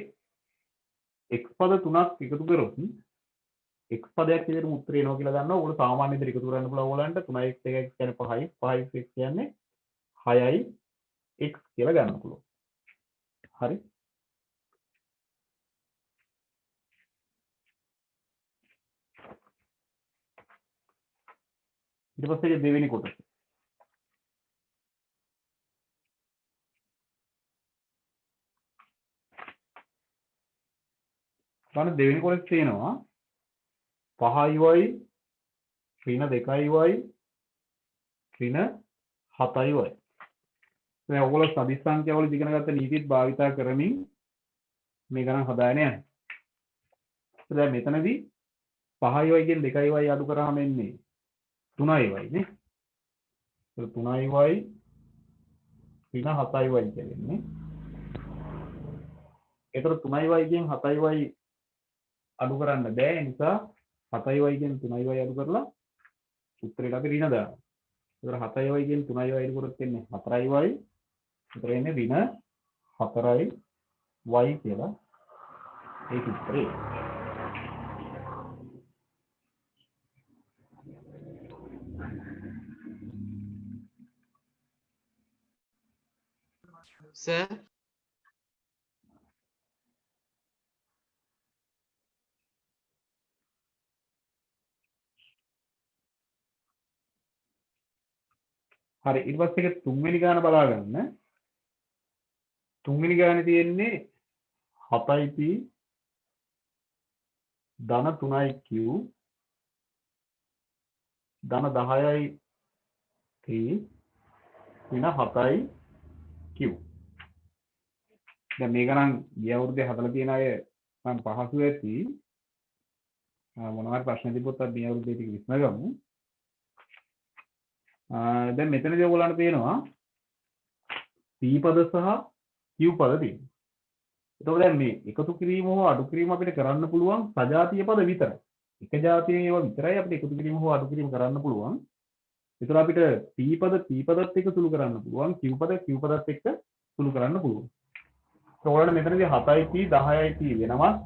x පද 3ක් එකතු කරොත් x පදයක් විදිහට උත්තර එනවා කියලා දන්නවා. ඕගොල්ලෝ සාමාන්‍ය විදිහට එකතු කරන්න පුළුවන් ඕගොල්ලන්ට 3x 2x කියන්නේ 5යි 5x කියන්නේ 6යි x කියලා ගන්න පුළුවන්. හරි. ඊට පස්සේ දෙවෙනි කොටස. බලන්න දෙවෙනි කොටස තියෙනවා 5y ඍණ 2y ඍණ 7y. දැන් ඔයගොල්ලෝ සදිස් සංඛ්‍යාවල ඉගෙන ගත්ත නීතිත් භාවිතා කරමින් මේ ගණන් හදාගෙන යන්න. දැන් මෙතනදී 5y ගෙන් 2y අඩු කරාම එන්නේ 3y නේ. ඒක 3y ඍණ 7y කියන්නේ. ඒතර 3y ගෙන් 7y අඩු කරන්න බෑ. ඒ නිසා 7y ගෙන් 3y අඩු කරලා උත්තරේට අපි ඍණ දානවා. ඒතර 7y ගෙන් 3y අඩු කරොත් එන්නේ 4y. ඒතර එන්නේ ඍණ 4y කියලා ඒක උත්තරේ. Sir, හරි ඊට පස්සේ ඒක තුන්වෙනි ගාන බලා ගන්න. තුන්වෙනි ගානේ තියෙන්නේ 7p ධන 3q ධන 10t වින 7q. දැන් මේක නම් ගිය අවුරුද්දේ හදලා තියෙන අය මම පහසු ඇති. මොනවා හරි ප්‍රශ්න තිබ්බොත් අපි මේ අවුරුද්දේ ටික විසඳගමු. දැන් මෙතනදී ඔයගොල්ලන්ට තියෙනවා p පද සහ q පද තියෙනවා. එතකොට දැන් මේ එකතු කිරීම හෝ අඩු කිරීම අපිට කරන්න පුළුවන් සජාතීය පද විතරයි. එක ජාතියේ ඒවා විතරයි අපිට එකතු කිරීම හෝ අඩු කිරීම කරන්න පුළුවන්. ඒතර අපිට p පදත් එක්ක සුළු කරන්න පුළුවන්, q පදත් එක්ක සුළු කරන්න පුළුවන්. ඒත් ඔයාලට මෙතනදී 7ip 10ip වෙනමත්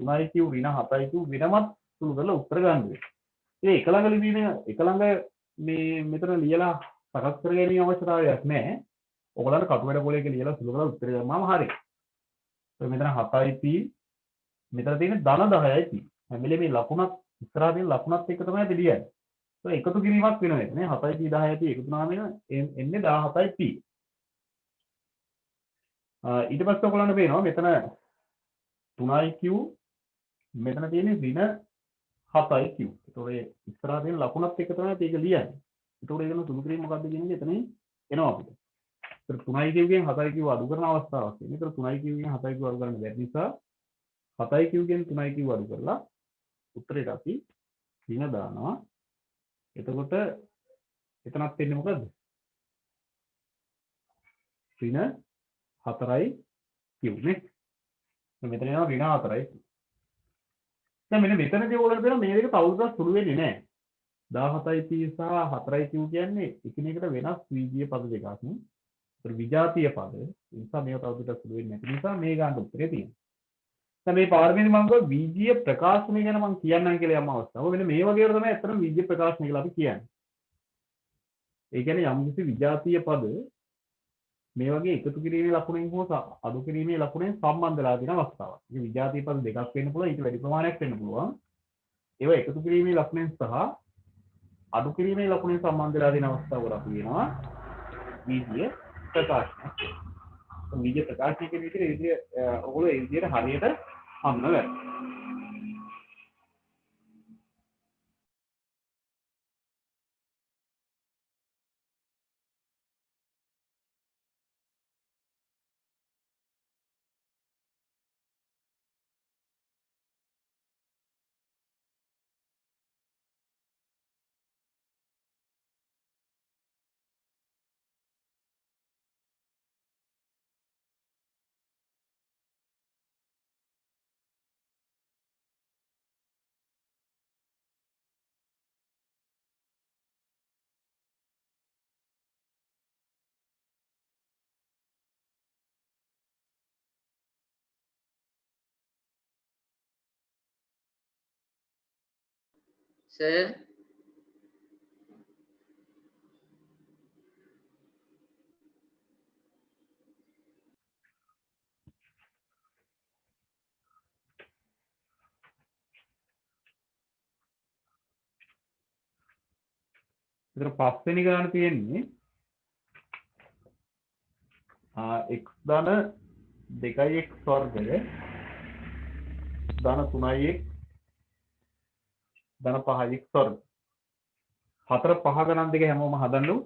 3iq ඍණ 7iq වෙනමත් සුළු කරලා උත්තර ගන්න වෙනවා. ඒ එක ළඟ ලියන එක ළඟ මේ මෙතන ලියලා සකස් කර ගැනීම අවශ්‍යතාවයක් නැහැ. ඔයගොල්ලන්ට කටුවැඩ පොලේක ලියලා සුළු කරලා උත්තර ගන්නාම හරියි. මෙතන 7ip මෙතන තියෙන ධන 10ip හැම වෙලේම මේ ලකුණත් ඉස්සරහා තියෙන ලකුණත් එක්ක තමයි අපි ලියන්නේ. ඒක එකතු කිරීමක් වෙනවා නේ 7ip 10ip එකතු වුණාම එන්නේ 17ip. ඊට පස්සේ ඔයගොල්ලන්ට පේනවා මෙතන 3iq මෙතන තියෙන්නේ ඍණ 7iq. ඒතකොට ඒ ඉස්සරහා තියෙන ලකුණත් එක්ක තමයි මේක ලියන්නේ. ඒතකොට ඒකන සුළු කිරීම මොකක්ද කියන එක එතනින් එනවා අපිට. ඒතර 3iq ගෙන් 7iq අඩු කරන අවස්ථාවක් තියෙනවා. ඒතර 3iq ගෙන් 7iq අඩු කරන්න බැරි නිසා 7iq ගෙන් 3iq අඩු කරලා උත්තරේට අපි ඍණ දානවා. එතකොට එතනත් වෙන්නේ මොකද්ද? ඍණ 4iq නේ. මෙතන යනවා ඍණ 4iq. දැන් මෙන්න මෙතනදී ඕගොල්ලෝ දෙනවා මේ දෙක තවදුරටත් සුළු වෙන්නේ නැහැ. 17ip සහ 4iq කියන්නේ එකිනෙකට වෙනස් වීජීය පද දෙකක්. ඒතර විජාතීය පද. ඒ නිසා මේව තවදුරටත් සුළු වෙන්නේ නැති නිසා මේ ගන්න උත්තරේ තියෙනවා. දැන් මේ පාඩමේදී මම කිව්වා වීජීය ප්‍රකාශනය ගැන මම කියන්නම් කියලා යම් අවස්ථාවක. මෙන්න මේ වගේ තමයි අත්‍තරම වීජීය ප්‍රකාශනය කියලා අපි කියන්නේ. ඒ කියන්නේ යම් කිසි විජාතීය පද මේ වගේ එකතු කිරීමේ ලකුණෙන් හෝ අඩු කිරීමේ ලකුණෙන් සම්බන්ධ වෙලා තියෙන අවස්ථාවක්. මේ විජාතීය පද දෙකක් වෙන්න පුළුවන්, ඊට වැඩි ප්‍රමාණයක් වෙන්න පුළුවන්. ඒවා එකතු කිරීමේ ලකුණෙන් සහ අඩු කිරීමේ ලකුණෙන් සම්බන්ධ වෙලා තියෙන අවස්ථාවකට අපි කියනවා වීජීය ප්‍රකාශනය. වීජීය ප්‍රකාශනය කියන විදිහට ඔයගොල්ලෝ ඒ විදිහට හරියට හඳුනගන්න. Sir, ඒතර පස්වෙනි ගාන තියෙන්නේ x ධන 2x වර්ගය ධන 3x ධන 5x වර්ග. 4 5 ගණන් දෙක හැමෝම හදන්නු.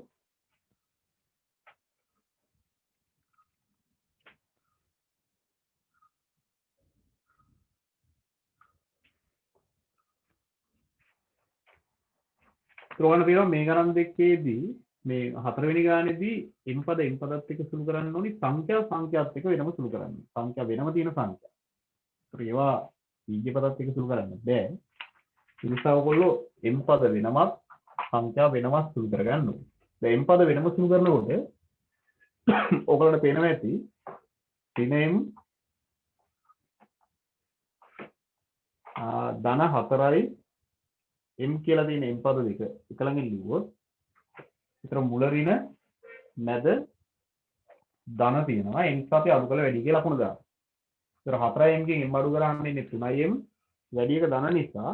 ත්‍රෝණ පිරව මේ ගණන් දෙකේදී මේ හතරවෙනි ගානේදී m පදත් එක්ක සුළු කරන්න ඕනි සංඛ්‍යාත් එක්ක වෙනම සුළු කරන්න. සංඛ්‍යා වෙනම තියෙන සංඛ්‍යා. ඒතර ඒවා වීජ්‍ය පදත් එක්ක සුළු කරන්න බෑ. ඒ නිසා ඔයගොල්ලෝ m පද වෙනමත් සංඛ්‍යා වෙනමත් සුළු කරගන්න ඕනේ. දැන් m පද වෙනම සුළු කරනකොට ඔයගොල්ලන්ට පේනවා ඇති ඍණ m ධන 4යි m කියලා තියෙන m පද දෙක එක ළඟින් ලිව්වොත් ඒතර මුල ඍණ මැද ධන තියෙනවා. ඒ නිසා අපි අඩු කරලා වැඩි කියලා ලකුණු දානවා. ඒතර 4m ගෙන් m අඩු කරාම ඉන්නේ 3m වැඩි එක ධන නිසා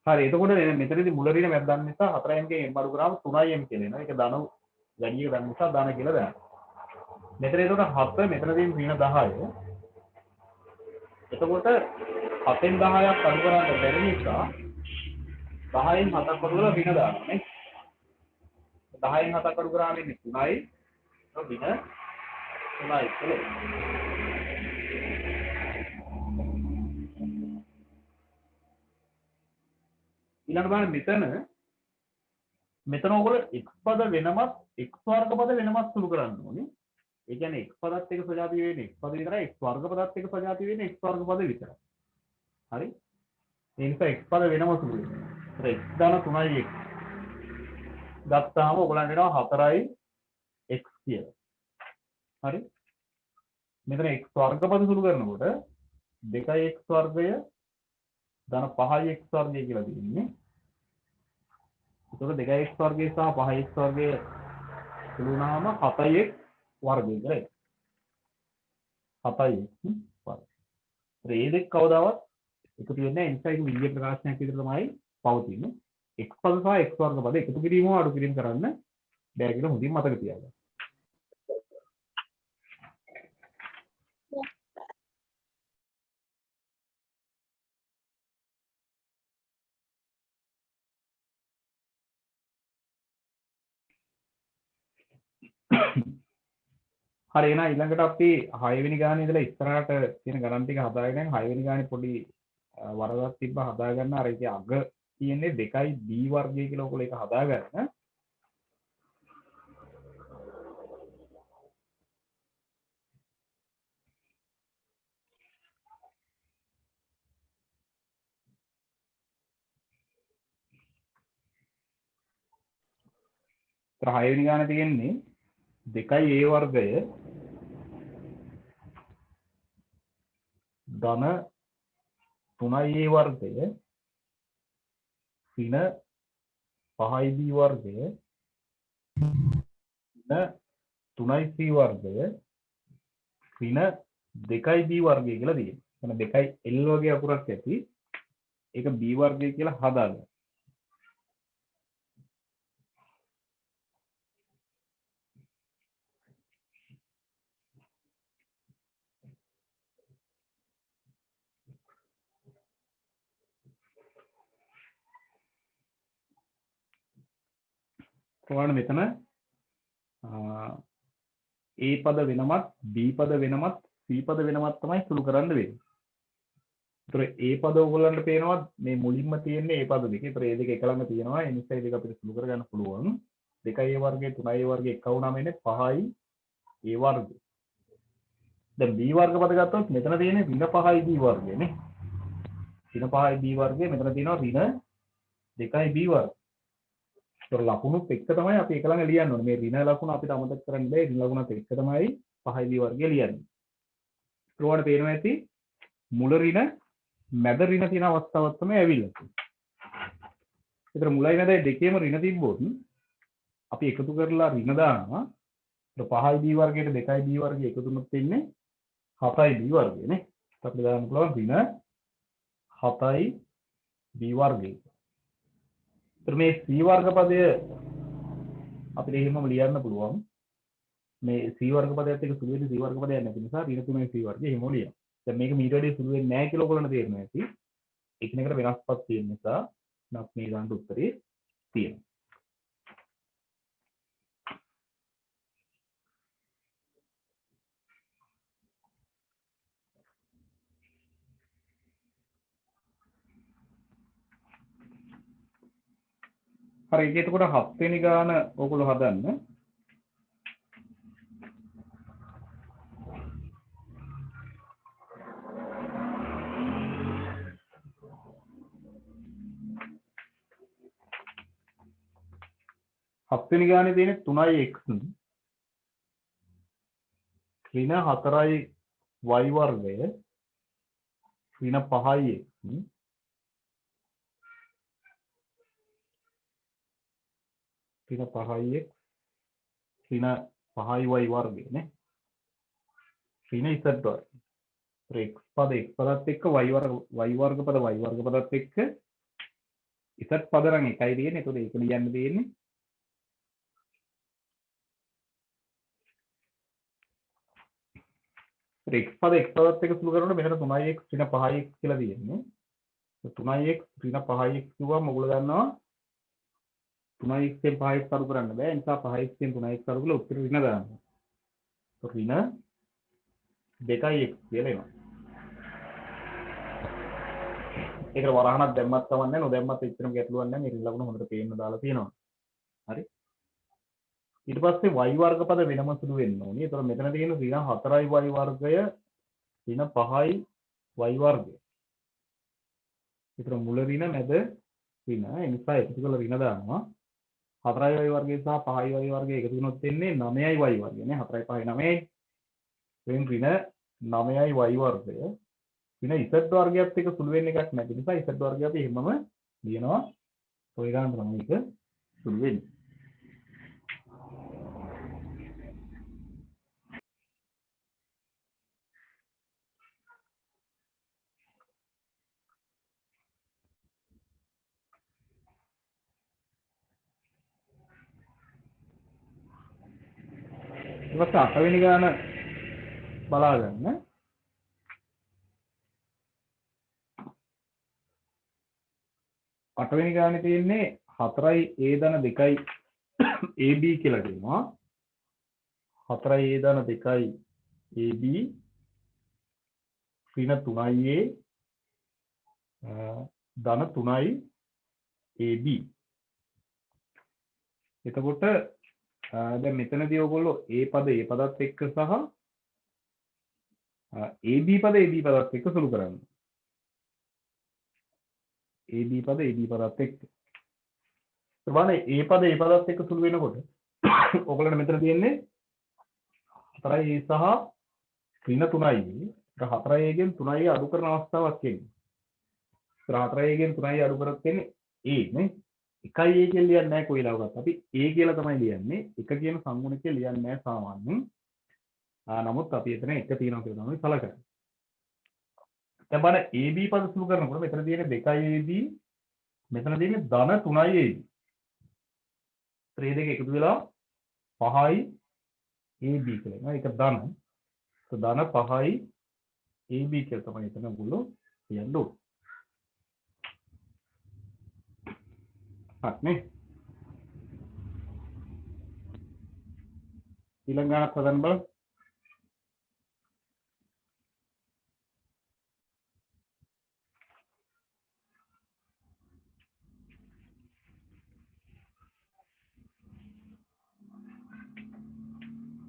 හරි එතකොට මෙතනදී මුල ඍණ මැද දාන්න නිසා 4m ගෙන් m අඩු කරාම 3m කියලා එනවා. ඒක ධන වැඩි එක දාන්න නිසා ධන කියලා දානවා. මෙතන එතකොට 7 මෙතනදී ඍණ 10. එතකොට 7න් 10ක් අඩු කරන්න බැරි නිසා 10න් 7ක් අඩු කරලා ඍණ දානවා නේ. 10න් 7ක් අඩු කරාම ඉන්නේ 3යි. ඍණ 3යි කියලා. ඊළඟ බලන්න මෙතන ඔයගොල්ලෝ x පද වෙනමත් x වර්ග පද වෙනමත් සුළු කරන්න ඕනේ. ඒ කියන්නේ x පදත් එක සජාතිය වෙන්නේ x පද විතරයි x වර්ග පදත් එක සජාතිය වෙන්නේ x වර්ග පද විතරයි. හරි? ඒ නිසා x පද වෙනම සුළු වෙනවා. ඒත් x දාන 3යි x ගත්තාම ඔයගොල්ලන්ට එනවා 4යි x කියලා. හරි? මෙතන x වර්ග පද සුළු කරනකොට 2x වර්ගය ධන 5x වර්ගය කියලා දෙන්නේ. ඒතකොට 2x වර්ගය සහ 5x වර්ගය සුළු වුණාම 7x වර්ගය කියලා එනවා. 7x වර්ගය. ඒ දෙක කවදාවත් එකතු වෙන්නේ නැහැ. ඒ නිසා ඒක විද්‍ය ප්‍රකාශනයක් විදිහට තමයි පවතින්නේ. x පද සහ x වර්ග පද එකතු කිරීම හෝ අඩු කිරීම කරන්න බෑ කියලා හොඳින් මතක තියාගන්න. හරි එහෙනම් ඊළඟට අපි 6 වෙනි ගානේ ඉඳලා ඉස්සරහට තියෙන ගණන් ටික හදාගෙන 6 වෙනි ගානේ පොඩි වරදක් තිබ්බ හදාගන්න අර ඒකේ අග තියෙන්නේ 2යි b වර්ගය කියලා ඔයගොල්ලෝ ඒක හදාගන්න. ඒතර 6 වෙනි ගානේ තියෙන්නේ 2යි a වර්ගය ධන 3යි a වර්ගය ඍණ 5යි b වර්ගය ඍණ 3යි c වර්ගය ඍණ 2යි b වර්ගය කියලා දෙනවා. එතන 2යි l වගේ අකුරක් ඇති. ඒක b වර්ගය කියලා හදාගන්න. කොහොමද මෙතන a පද වෙනමත් b පද වෙනමත් c පද වෙනමත් තමයි සුළු කරන්න වෙන්නේ. ඒතර a පද ඕගොල්ලන්ට පේනවා මේ මුලින්ම තියෙන්නේ a පද දෙක. ඒතර a දෙක එක ළඟ තියෙනවා. ඒ නිසා ඒ දෙක අපිට සුළු කරගන්න පුළුවන්. 2යි a වර්ගය 3යි a වර්ගය එක වුණාම එන්නේ 5යි a වර්ගය. දැන් b වර්ග පද ගත්තොත් මෙතන තියෙන්නේ ඍණ 5යි b වර්ගය නේ. ඍණ 5යි b වර්ගය මෙතන තියෙනවා ඍණ 2යි b වර්ගය. ඒතර ලකුණුත් එක තමයි අපි එක ළඟ ලියන්න ඕනේ. මේ ඍණ ලකුණ අපිට අමතක කරන්න බෑ. ඍණ ලකුණත් එක තමයි 5යි b වර්ගය ලියන්නේ. ඒකට පේනවා ඇති මුල ඍණ මැද ඍණ තියෙන අවස්ථාවක් තමයි ඇවිල්ලා තියෙන්නේ. ඒතර මුලයි මැදයි දෙකේම ඍණ තිබ්බොත් අපි එකතු කරලා ඍණ දානවා. ඒතර 5යි b වර්ගයට 2යි b වර්ගය එකතු වුණොත් එන්නේ 7යි b වර්ගය නේ. අපිට දාන්න පුළුවන් ඍණ 7යි b වර්ගය. ඒතර මේ c වර්ග පදය අපිට එහෙමම ලියන්න පුළුවන්. මේ c වර්ග පදයට එක සුළු වෙන්නේ c වර්ග පදයක් නැති නිසා ඍණ 3යි c වර්ගය එහෙම ලියනවා. දැන් මේක මීට වැඩිය සුළු වෙන්නේ නැහැ කියලා ඔයගොල්ලන්ට තේරෙනවා ඇති. එකිනෙකට වෙනස්පත් තියෙන නිසා නම් මේ ගන්න උත්තරේ තියෙනවා. හරි ඒක එතකොට 7 වෙනි ගාන ඔයගොල්ලෝ හදන්න. හත්වෙනි ගානේ තියෙන්නේ 3යි x ඍණ 4යි y වර්ගය ඍණ 5යි x ඍණ 5යි x ඍණ 5යි y වර්ගය නේ ඍණ z වර්ගය. x පද x පදත් එක්ක y වර්ග පද y වර්ග පදත් එක්ක ඉසට් පද නම් එකයි තියෙන්නේ. ඒතකොට ඒක ලියන්න තියෙන්නේ x පද x පදත් එක්ක සුළු කරනකොට මෙතන 3x ඍණ 5x කියලා තියෙන්නේ. 3x ඍණ 5x කිව්වම ඔයගොල්ලෝ දන්නවා 3x ෙන් 5x අඩු කරන්න බෑ. ඒ නිසා 5x ෙන් 3x අඩු කරලා උත්තර ඍණ දානවා. ඍණ 2x කියලා එනවා. ඒකට වරහණක් දැම්මත් කමන්නේ නොදැම්මත් එච්චරම ගැටලුවක් නැහැ. මේක ලකුණ හොඳට පේන්න දාලා තියෙනවා. හරි. ඊට පස්සේ y වර්ග පද වෙනම සුළු වෙන්න ඕනේ. ඒතකොට මෙතන තියෙන ඍණ 4y වර්ගය ඍණ 5y වර්ගය. ඒතර මුල ඍණ මැද ඍණ. ඒ නිසා එකතු කරලා ඍණ දානවා. 4y වර්ගය සහ 5y වර්ගය එකතු වුණොත් එන්නේ 9y වර්ගය නේ. 4යි 5යි 9යි. එයින් ඍණ 9y වර්ගය. ඍණ z වර්ගයත් එක්ක සුළු වෙන්න එකක් නැති නිසා z වර්ගය අපි එහෙමම ලියනවා. ඔය ගන්න තමයි මේක සුළු වෙන්නේ. ඊපස්සේ 8 වෙනි ගාන බලා ගන්න. 8 වෙනි ගානේ තියෙන්නේ 4යි a ධන 2යි ab කියලා කියනවා. 4යි a ධන 2යි ab ඍණ 3යි a ධන 3යි ab. එතකොට දැන් මෙතනදී ඔයගොල්ලෝ a පද a පදත් එක්ක සහ ab පද ab පදත් එක්ක සුළු කරන්න. ab පද ab පදත් එක්ක. බලන්න a පද a පදත් එක්ක සුළු වෙනකොට ඔයගොල්ලන්ට මෙතන තියෙන්නේ 4i සහ ඍණ 3i. 4i ගෙන් 3i අඩු කරන අවස්ථාවක් එන්නේ. 4i ගෙන් 3i අඩු කරත් එන්නේ a නේ. 1i a කියලා ලියන්නේ නැහැ කොයි ලාවකත්. අපි a කියලා තමයි ලියන්නේ. 1 කියන සංගුණකේ ලියන්නේ නැහැ සාමාන්‍යයෙන්. නමුත් අපි එතන 1 තියෙනවා කියලා තමයි සලකන්නේ. දැන් බලන්න ab පද සුළු කරනකොට මෙතන තියෙන්නේ 2ab මෙතන තියෙන්නේ ධන 3ab. ඒ දෙක එකතු වෙලා 5i ab කියලා එනවා. ඒක ධන. ධන 5i ab කියලා තමයි එතන ඔයගොල්ලෝ කියන්න ඕනේ. හරි නේ. ඊළඟ ගානක් හදන්න බලන්න.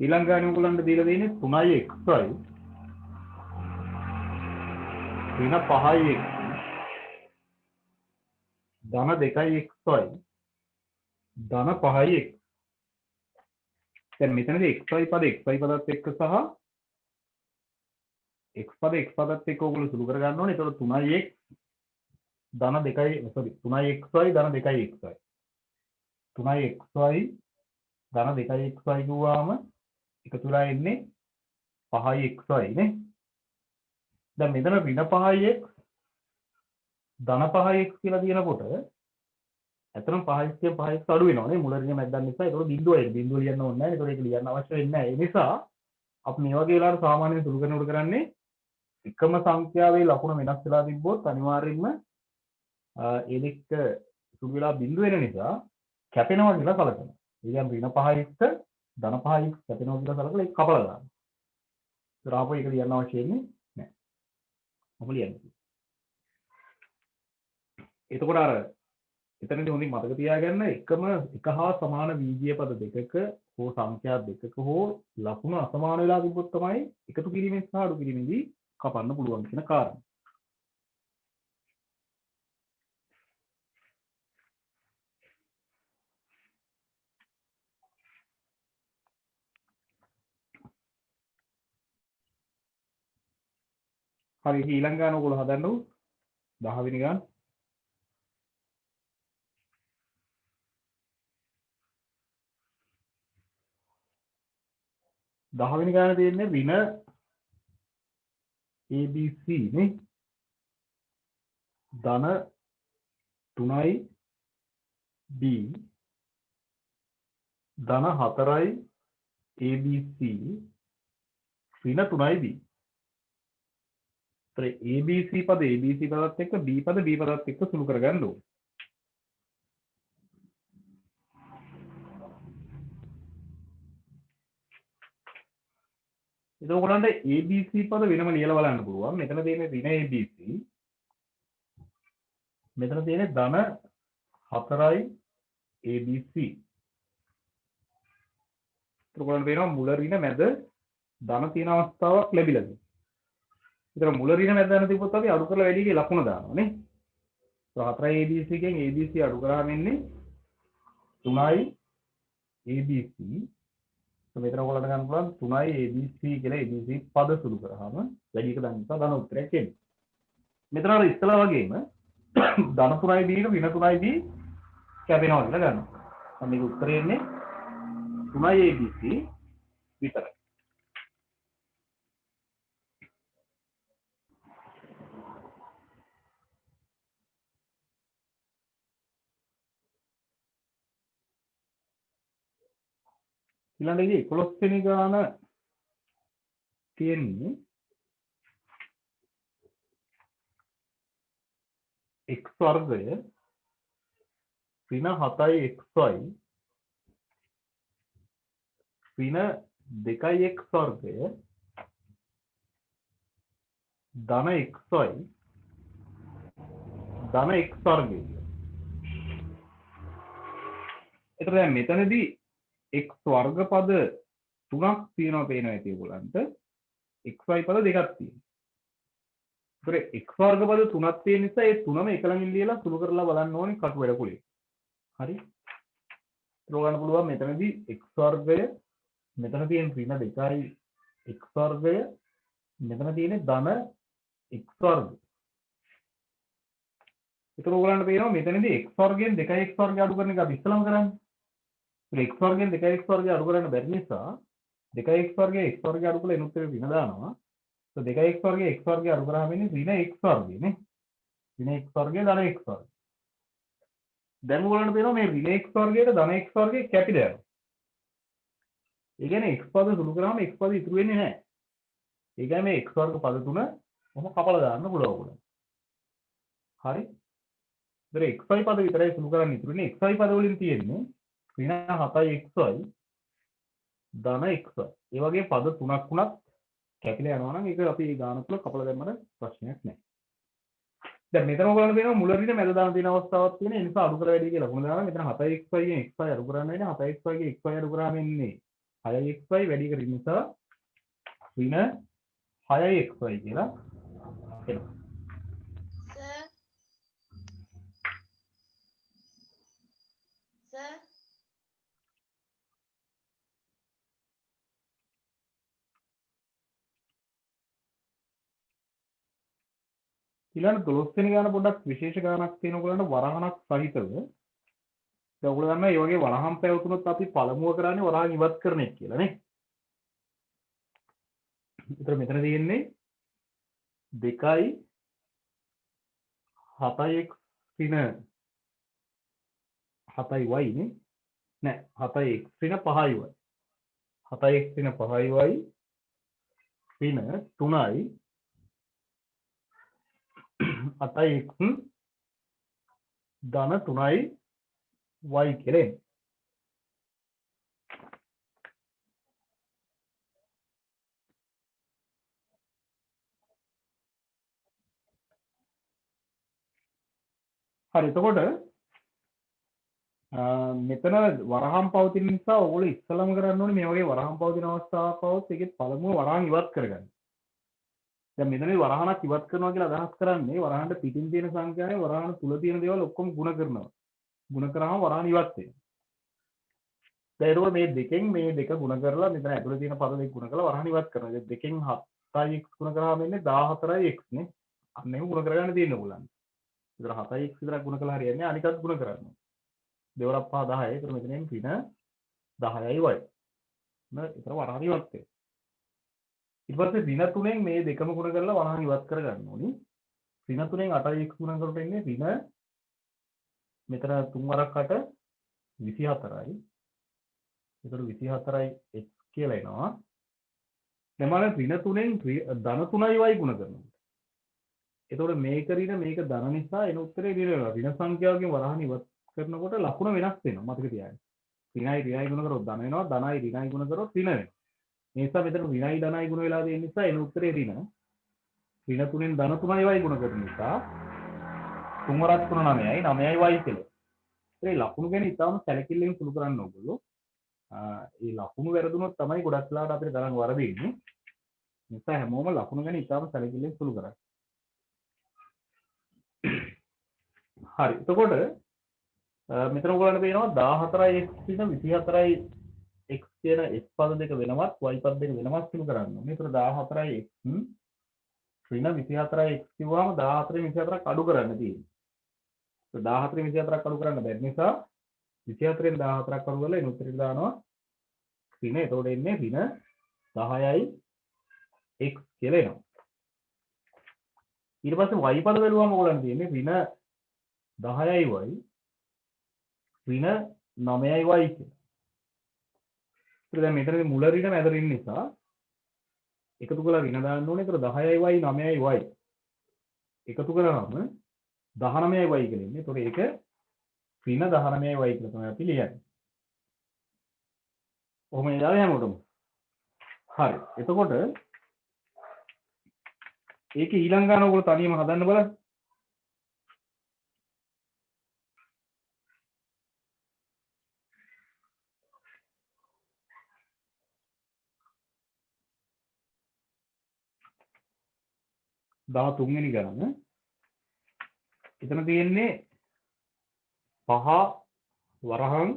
ඊළඟ ගානේ ඔයගොල්ලන්ට දීලා තියෙන්නේ 3i xy ඍණ 5i x ධන 2i xy ධන 5i x. දැන් මෙතනදී xy පද xy පදත් එක්ක සහ x පද x පදත් එක්ක ඔයගොල්ලෝ සුළු කර ගන්න ඕනේ. ඒතකොට 3ix ධන 2යි sorry 3xy ධන 2xy 3xy ධන 2xy ගුවාම එකතු වෙලා එන්නේ 5xy නේ. දැන් මෙතන ඍණ 5x ධන 5x කියලා දිනනකොට ඇත්තටම 5x කියන 5x අඩු වෙනවා නේ. මුල ඍණ මැද්දන් නිසා. ඒතකොට බිඳුවයි. බිඳුව ලියන්න ඕනේ නැහැ. ඒතකොට ඒක ලියන්න අවශ්‍ය වෙන්නේ නැහැ. ඒ නිසා අපි මේ වගේ වෙලාවට සාමාන්‍යයෙන් සුළු කරනකොට කරන්නේ එකම සංඛ්‍යාවේ ලකුණ වෙනස් වෙලා තිබ්බොත් අනිවාර්යෙන්ම ඒ දෙක සුළු වෙලා බිඳුව වෙන නිසා කැපෙනවා කියලා සලකනවා. ඒ කියන්නේ ඍණ 5x ධන 5x කැපෙනවා කියලා සලකලා ඒක කපලා දානවා. ඒතර ආපහු ඒක ලියන්න අවශ්‍ය වෙන්නේ නැහැ. මොකද ලියන්නේ. එතකොට අර එතනදී හොඳින් මතක තියාගන්න එකම එක හා සමාන වීජීය පද දෙකක හෝ සංඛ්‍යා දෙකක හෝ ලකුණු අසමාන වෙලා තිබ්බොත් තමයි එකතු කිරීමෙන් සහ අඩු කිරීමේදී කපන්න පුළුවන් කියන කාරණා. හරි ඊළඟ ගාන ඔයගොල්ලෝ හදන්නකො 10 වෙනි ගාන. දහවෙනි ගාන තියෙන්නේ ඍණ ABC නේ. ධන 3යි B ධන 4යි ABC ඍණ 3යි B. ඒතර ABC පද ABC පදත් එක්ක B පද B පදත් එක්ක සුළු කරගන්න ඕනේ. ඒක ඔයගොල්ලන්ට ABC පද වෙනම ලියලා බලන්න පුළුවන්. මෙතන තියෙන ඍණ ABC. මෙතන තියෙන ධන 4යි ABC. ඒක ඔයගොල්ලන්ට වෙනවා මුල ඍණ මැද ධන තියෙන අවස්ථාවක් ලැබිලාද. ඒතර මුල ඍණ මැද ධන තිබ්බොත් අපි අඩු කරලා වැඩි කිය ලකුණ දානවා නේ. ඒක 4යි ABC එකෙන් ABC අඩු කරාම එන්නේ 3යි ABC. මෙතන ඔයගොල්ලන්ට ගන්න පුළුවන් 3යි ABC කියලා ABC පද සුළු කරාම වැඩි එක ගන්න නිසා ධන උත්තරයක් එන්නේ. මෙතන අර ඉස්සලා වගේම ධන 3යි B ක ඍණ 3යි B කැපෙනවා කියලා ගන්නවා. මේක උත්තරේ එන්නේ 3යි ABC විතරයි. ඊළඟට 11 වෙනි ගාන තියෙන්නේ x වර්ගය ඍණ 7යි xy ඍණ 2යි x වර්ගය ධන xy ධන x වර්ගය. ඒතර දැන් මෙතනදී x වර්ග පද 3ක් තියෙනවා පේනවා ඇති ඔයගොල්ලන්ට. xy පද දෙකක් තියෙනවා. ඒතර x වර්ග පද 3ක් තියෙන නිසා ඒ තුනම එක ළඟින් ලියලා සුළු කරලා බලන්න ඕනේ කටු වැඩ කුලේ. හරි. ඒතර ගන්න පුළුවන් මෙතනදී x වර්ගය මෙතන තියෙන ඍණ 2යි x වර්ගය මෙතන තියෙන ධන x වර්ගය. ඒතර ඔයගොල්ලන්ට පේනවා මෙතනදී x වර්ගයෙන් 2x වර්ගය අඩු කරන එක අපි ඉස්සලම කරන්නේ. x වර්ගයෙන් 2x වර්ගය අඩු කරන්න බැරි නිසා 2x වර්ගය x වර්ගය අඩු කරලා එනුත් එක ඍණ දානවා. તો 2x වර්ගය x වර්ගය අඩු කරාම එන්නේ ඍණ x වර්ගය නේ. ඍණ x වර්ගය ධන x වර්ගය. දැන් ඔයගොල්ලන්ට පේනවා මේ ඍණ x වර්ගයට ධන x වර්ගය කැපිලා යනවා. ඒ කියන්නේ x පද සුළු කරාම x පද ඉතුරු වෙන්නේ නැහැ. ඒ කියන්නේ මේ x වර්ග පද තුන කොහොම කපලා දාන්න පුළුවන් ඔයගොල්ලන්ට. හරි. ඒතර xy පද විතරයි සුළු කරන්න ඉතුරුනේ. xy පද වලින් තියෙන්නේ ඍණ 7යි xy ධන xy. ඒ වගේ පද තුනක් වුණත් කැපිලා යනවා නම් ඒක අපි ගාන තුල කපලා දැම්මම ප්‍රශ්නයක් නැහැ. දැන් මෙතන ඔයගොල්ලන්ට පේනවා මුල ඍණ මැද දාන තියෙන අවස්ථාවක් තියෙන. ඒ නිසා අඩු කරලා වැඩි කියලා ලකුණු දානවා. මෙතන 7xy ගෙන් xy අඩු කරන්න වෙන්නේ 7xy ගෙන් xy අඩු කරාම එන්නේ 6xy වැඩි කරින් නිසා ඍණ 6xy කියලා එනවා. Sir. ඊළඟ 12 වෙනි ගාන පොඩ්ඩක් විශේෂ ගානක් තියෙන ඔයගොල්ලන්ට වරහණක් සහිතව. දැන් ඔයගොල්ලෝ දන්නා මේ වගේ වරහන් පැවතුනොත් අපි පළමුව කරන්නේ වරහන් ඉවත් කරන එක කියලා නේ. ඒතර මෙතන තියෙන්නේ 2යි 7x ඍණ 7y නේ. නෑ 7x ඍණ 5y. 7x ඍණ 5y ඍණ 3යි 8x ධන 3යි y කියලා එන්නේ. හරි එතකොට මෙතන වරහන් පවතින නිසා ඔයගොල්ලෝ ඉස්සලම කරන්න ඕනේ මේ වගේ වරහන් පවතින අවස්ථාවක් આવොත් ඒකේ පළමුව වරහන් ඉවත් කරගන්න. දැන් මෙතනදී වරහණක් ඉවත් කරනවා කියලා අදහස් කරන්නේ වරහණට පිටින් තියෙන සංඛ්‍යාවේ වරහණ තුල තියෙන දේවල් ඔක්කොම ගුණ කරනවා. ගුණ කරාම වරහණ ඉවත් වෙනවා. දැන් ඒක මේ දෙකෙන් මේ දෙක ගුණ කරලා මෙතන ඇතුලේ තියෙන පද දෙක ගුණ කරලා වරහණ ඉවත් කරනවා. දැන් දෙකෙන් 7x ගුණ කරාම එන්නේ 14x නේ. අන්න ඒක ගුණ කරගන්න තියෙන ඕගොල්ලන්. ඒතර 7x විතර ගුණ කළා හරියන්නේ අනිකත් ගුණ කරන්න. දෙවරක් 5 10. ඒතර මෙතනින් ඍණ 10යි y. නේද? ඒතර වරහණ ඉවත් වෙනවා. ඊට පස්සේ ඍණ 3ෙන් මේ දෙකම ගුණ කරලා වරහන් ඉවත් කරගන්න ඕනි. ඍණ 3ෙන් 8x ගුණ කරලා එන්නේ ඍණ මෙතන 3 වරක් 8 24යි. ඒතකොට 24යි x කියලා එනවා. දැන් බලන්න ඍණ 3ෙන් ධන 3යි y ගුණ කරනවා. එතකොට මේක ඍණ මේක ධන නිසා එන උත්තරේ ඍණ වෙනවා. ඍණ සංඛ්‍යාවකින් වරහන් ඉවත් කරනකොට ලකුණ වෙනස් වෙනවා. මතක තියාගන්න. ඍණයි ගුණ කරොත් ධන වෙනවා. ධනයි ඍණයි ගුණ කරොත් ඍණ වෙනවා. මේ නිසා මෙතන ඍණයි ධනයි ගුණ වෙලා තියෙන නිසා එන උත්තරේ ඍණ. ඍණ 3ෙන් ධන 3යි y ගුණ කරන නිසා 3 වරක් 3 9යි 9යි y කියලා. ඒ ලකුණු ගැන ඉතාලම සැලකිල්ලෙන් සුළු කරන්න ඕගොල්ලෝ. ඒ ලකුණු වැරදුනොත් තමයි ගොඩක් වෙලාවට අපිට ගණන් වරදින්නේ. නිසා හැමෝම ලකුණු ගැන ඉතාලම සැලකිල්ලෙන් සුළු කරන්න. හරි. එතකොට මෙතන ඔයගොල්ලන්ට පේනවා 14x ඍණ 24යි x කියන x පද දෙක වෙනවත් y පද දෙක වෙනවත් සුළු කරන්න ඕනේ. ඒතර 14x ඍණ 24යි x කිව්වම 14 24ක් අඩු කරන්න තියෙනවා. 14 24ක් අඩු කරන්න බැරි නිසා 24න් 14ක් අඩු කරලා එන උත්තරේ දානවා ඍණ. එතකොට එන්නේ ඍණ 10යි x කියලා එනවා. ඊට පස්සේ y පද බැලුවම ඔයගොල්ලන් තියෙන්නේ ඍණ 10යි y ඍණ 9යි y කියලා. ඒත් දැන් මෙතනදී මුල ඍණ මැද ඍණ නිසා එකතු කරලා ඍණ දාන්න ඕනේ. ඒතර 10යි y 9යි y එකතු කරාම 19යි y කියලා එන්නේ. ඒතකොට ඒක ඍණ 19යි y කියලා තමයි අපි ලියන්නේ. ඔහොම ඉඳලා හැමෝටම. හරි. එතකොට ඒකේ ඊළඟ ගාන ඔයගොල්ලෝ තනියම හදන්න බලන්න. දා 3 වෙනි ගණන. එතන තියෙන්නේ 5 වරහන්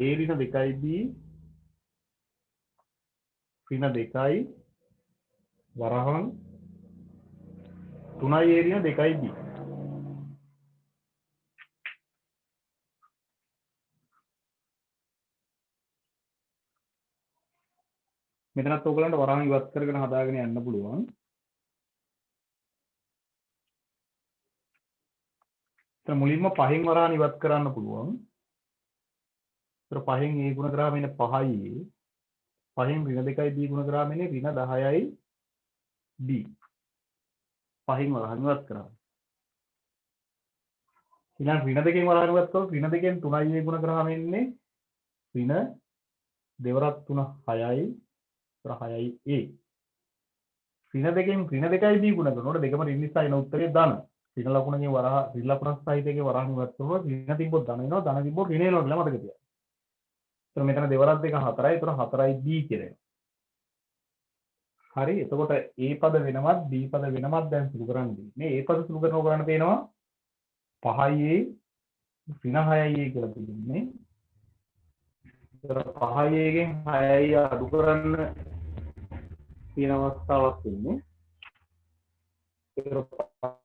a ඍණ 2යි b ඍණ 2යි වරහන් 3යි a ඍණ 2යි b. මෙතනත් ඔයගලන්ට වරහන් ඉවත් කරගෙන හදාගෙන යන්න පුළුවන්. ඒතර මුලින්ම 5න් වරහන් ඉවත් කරන්න පුළුවන්. ඒතර 5න් a ගුණ කරාම එන්නේ 5යි a 5න් ඍණ 2යි b ගුණ කරාම එන්නේ ඍණ 10යි b. 5න් වරහන් ඉවත් කරාම ඊළඟ ඍණ 2කින් වරහන් ඉවත් කරොත් ඍණ 2කින් 3යි a ගුණ කරාම එන්නේ ඍණ දෙවරක් 3 6යි 6යි a. ඍණ 2කින් ඍණ 2යි b ගුණ කරනකොට දෙකම ඍණ නිසා එන උත්තරේ ධන. ඍණ ලකුණකින් වරහ ඍණ ලකුණ සහිතකේ වරහන් ඉවත් කරනකොට ඍණ තිබ්බොත් ධන වෙනවා. ධන තිබ්බොත් ඍණ වෙනවා කියලා මතක තියාගන්න. එතකොට මෙතන දෙවරක් දෙක 4යි. එතකොට 4යි b කියලා එනවා. හරි. එතකොට a පද වෙනවත් b පද වෙනවත් දැන් සුළු කරන්නේ. මේ a පද සුළු කරනකොට ගන්න පේනවා 5යි a ඍණ 6යි a කියලා තිබුණේ. එතකොට 5යි a ගෙන් 6යි අඩු කරන්න තියෙන අවස්ථාවක් වෙන්නේ. එතකොට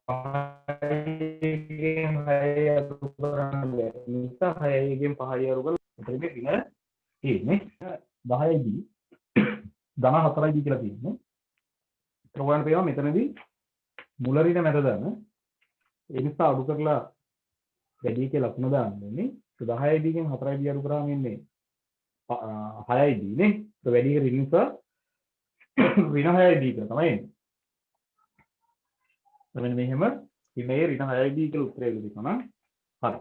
5යි ගෙන් 6යි අඩු කරන්න බැරි නිසා 6යි ගෙන් 5යි අඩු කරලා එතන ඍණ a නේ 10යි b ධන 4යි b කියලා තියෙන්නේ. ඒතර ඔයගොල්ලන්ට පේනවා මෙතනදී මුල ඍණ මැද ධන. ඒ නිසා අඩු කරලා වැඩි කියලා ලකුණ දාන්න ඕනේ. 10යි b ගෙන් 4යි b අඩු කරාම ඉන්නේ 6යි b නේ. ඒක වැඩි එක ඍණ නිසා ඍණ 6යි b කියලා තමයි එන්නේ. මෙන්න මෙහෙම ඍණ a ඍණ 6යි b කියලා උත්තරය දෙනවා නම් හරි.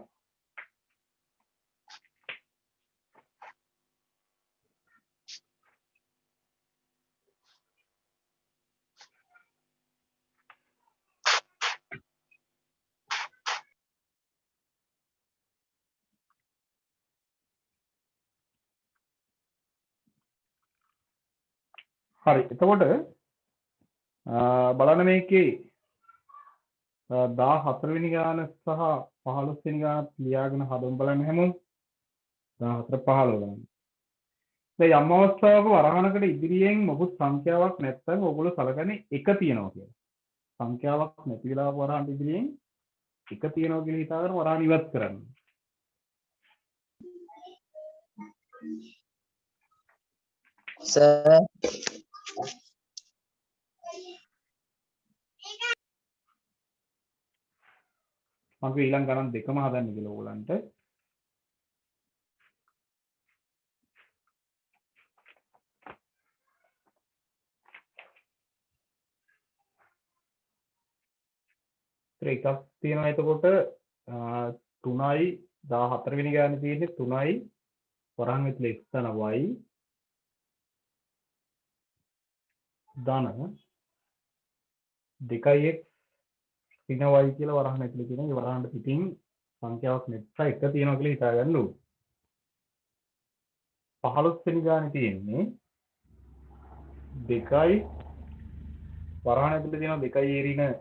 හරි. එතකොට බලන්න මේකේ 14 වෙනි ගාන සහ 15 වෙනි ගානත් ලියාගෙන හදමු බලන්න හැමෝම. 14 15 ගාන. දැන් යම් අවස්ථාවක වරහණකට ඉදිරියෙන් මොකුත් සංඛ්‍යාවක් නැත්නම් ඔයගොල්ලෝ සලකන්නේ එක තියෙනවා කියලා. සංඛ්‍යාවක් නැති වෙලාවක වරහණට ඉදිරියෙන් එක තියෙනවා කියලා හිතාගෙන වරහණ ඉවත් කරන්න. sir මම ඊළඟ ගණන් දෙකම හදන්න කියලා ඕගලන්ට. එකක් තියෙනවා එතකොට 3යි 14 වෙනි ගානේ තියෙන්නේ 3යි වරහන් ඇතුලේ x ධන y ධන 2x ඍණ y කියලා වරහන් ඇතුලේ තියෙන ඒ වරහන් පිටින් සංඛ්‍යාවක් නැත්නම් එක තියෙනවා කියලා හිතා ගන්න ඕනේ. 15 වෙනි ගානේ තියෙන්නේ 2යි වරහන් ඇතුලේ තියෙනවා 2යි ඍණ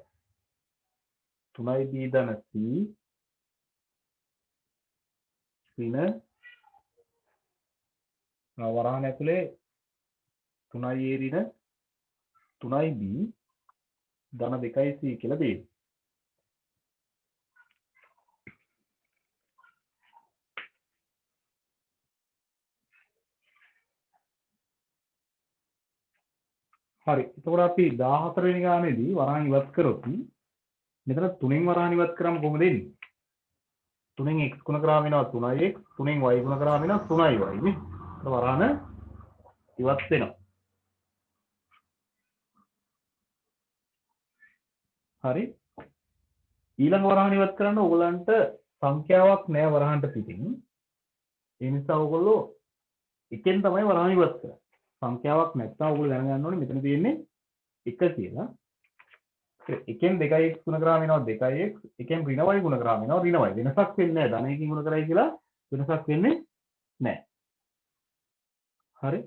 3යි b ධන c ඍණ වරහන් ඇතුලේ 3යි ඍණ 3යි b ධන 2යි c කියලා දෙන්නේ. හරි. එතකොට අපි 14 වෙනි ගානේදී වරහන් ඉවත් කරොත් මෙතන 3න් වරහන් ඉවත් කරාම කොහොමද එන්නේ? 3න් x ගුණ කරාම වෙනවා 3x 3න් y ගුණ කරාම වෙනවා 3y නේ. ඒක වරහන ඉවත් වෙනවා. හරි. ඊළඟ වරහන් ඉවත් කරන්න ඕගලන්ට සංඛ්‍යාවක් නෑ වරහන්ට පිටින්. ඒ නිසා ඕගොල්ලෝ එකෙන් තමයි වරහන් ඉවත් කරන්නේ. සංඛ්‍යාවක් නැත්නම් ඕගොල්ලෝ දැනගන්න ඕනේ මෙතන තියෙන්නේ 1 කියලා. එකෙන් 2x ගුණ කරාම වෙනවා 2x එකෙන් ඍණ y ගුණ කරාම වෙනවා ඍණ y. වෙනසක් වෙන්නේ නැහැ. ධනයකින් ගුණ කරයි කියලා වෙනසක් වෙන්නේ නැහැ. හරි.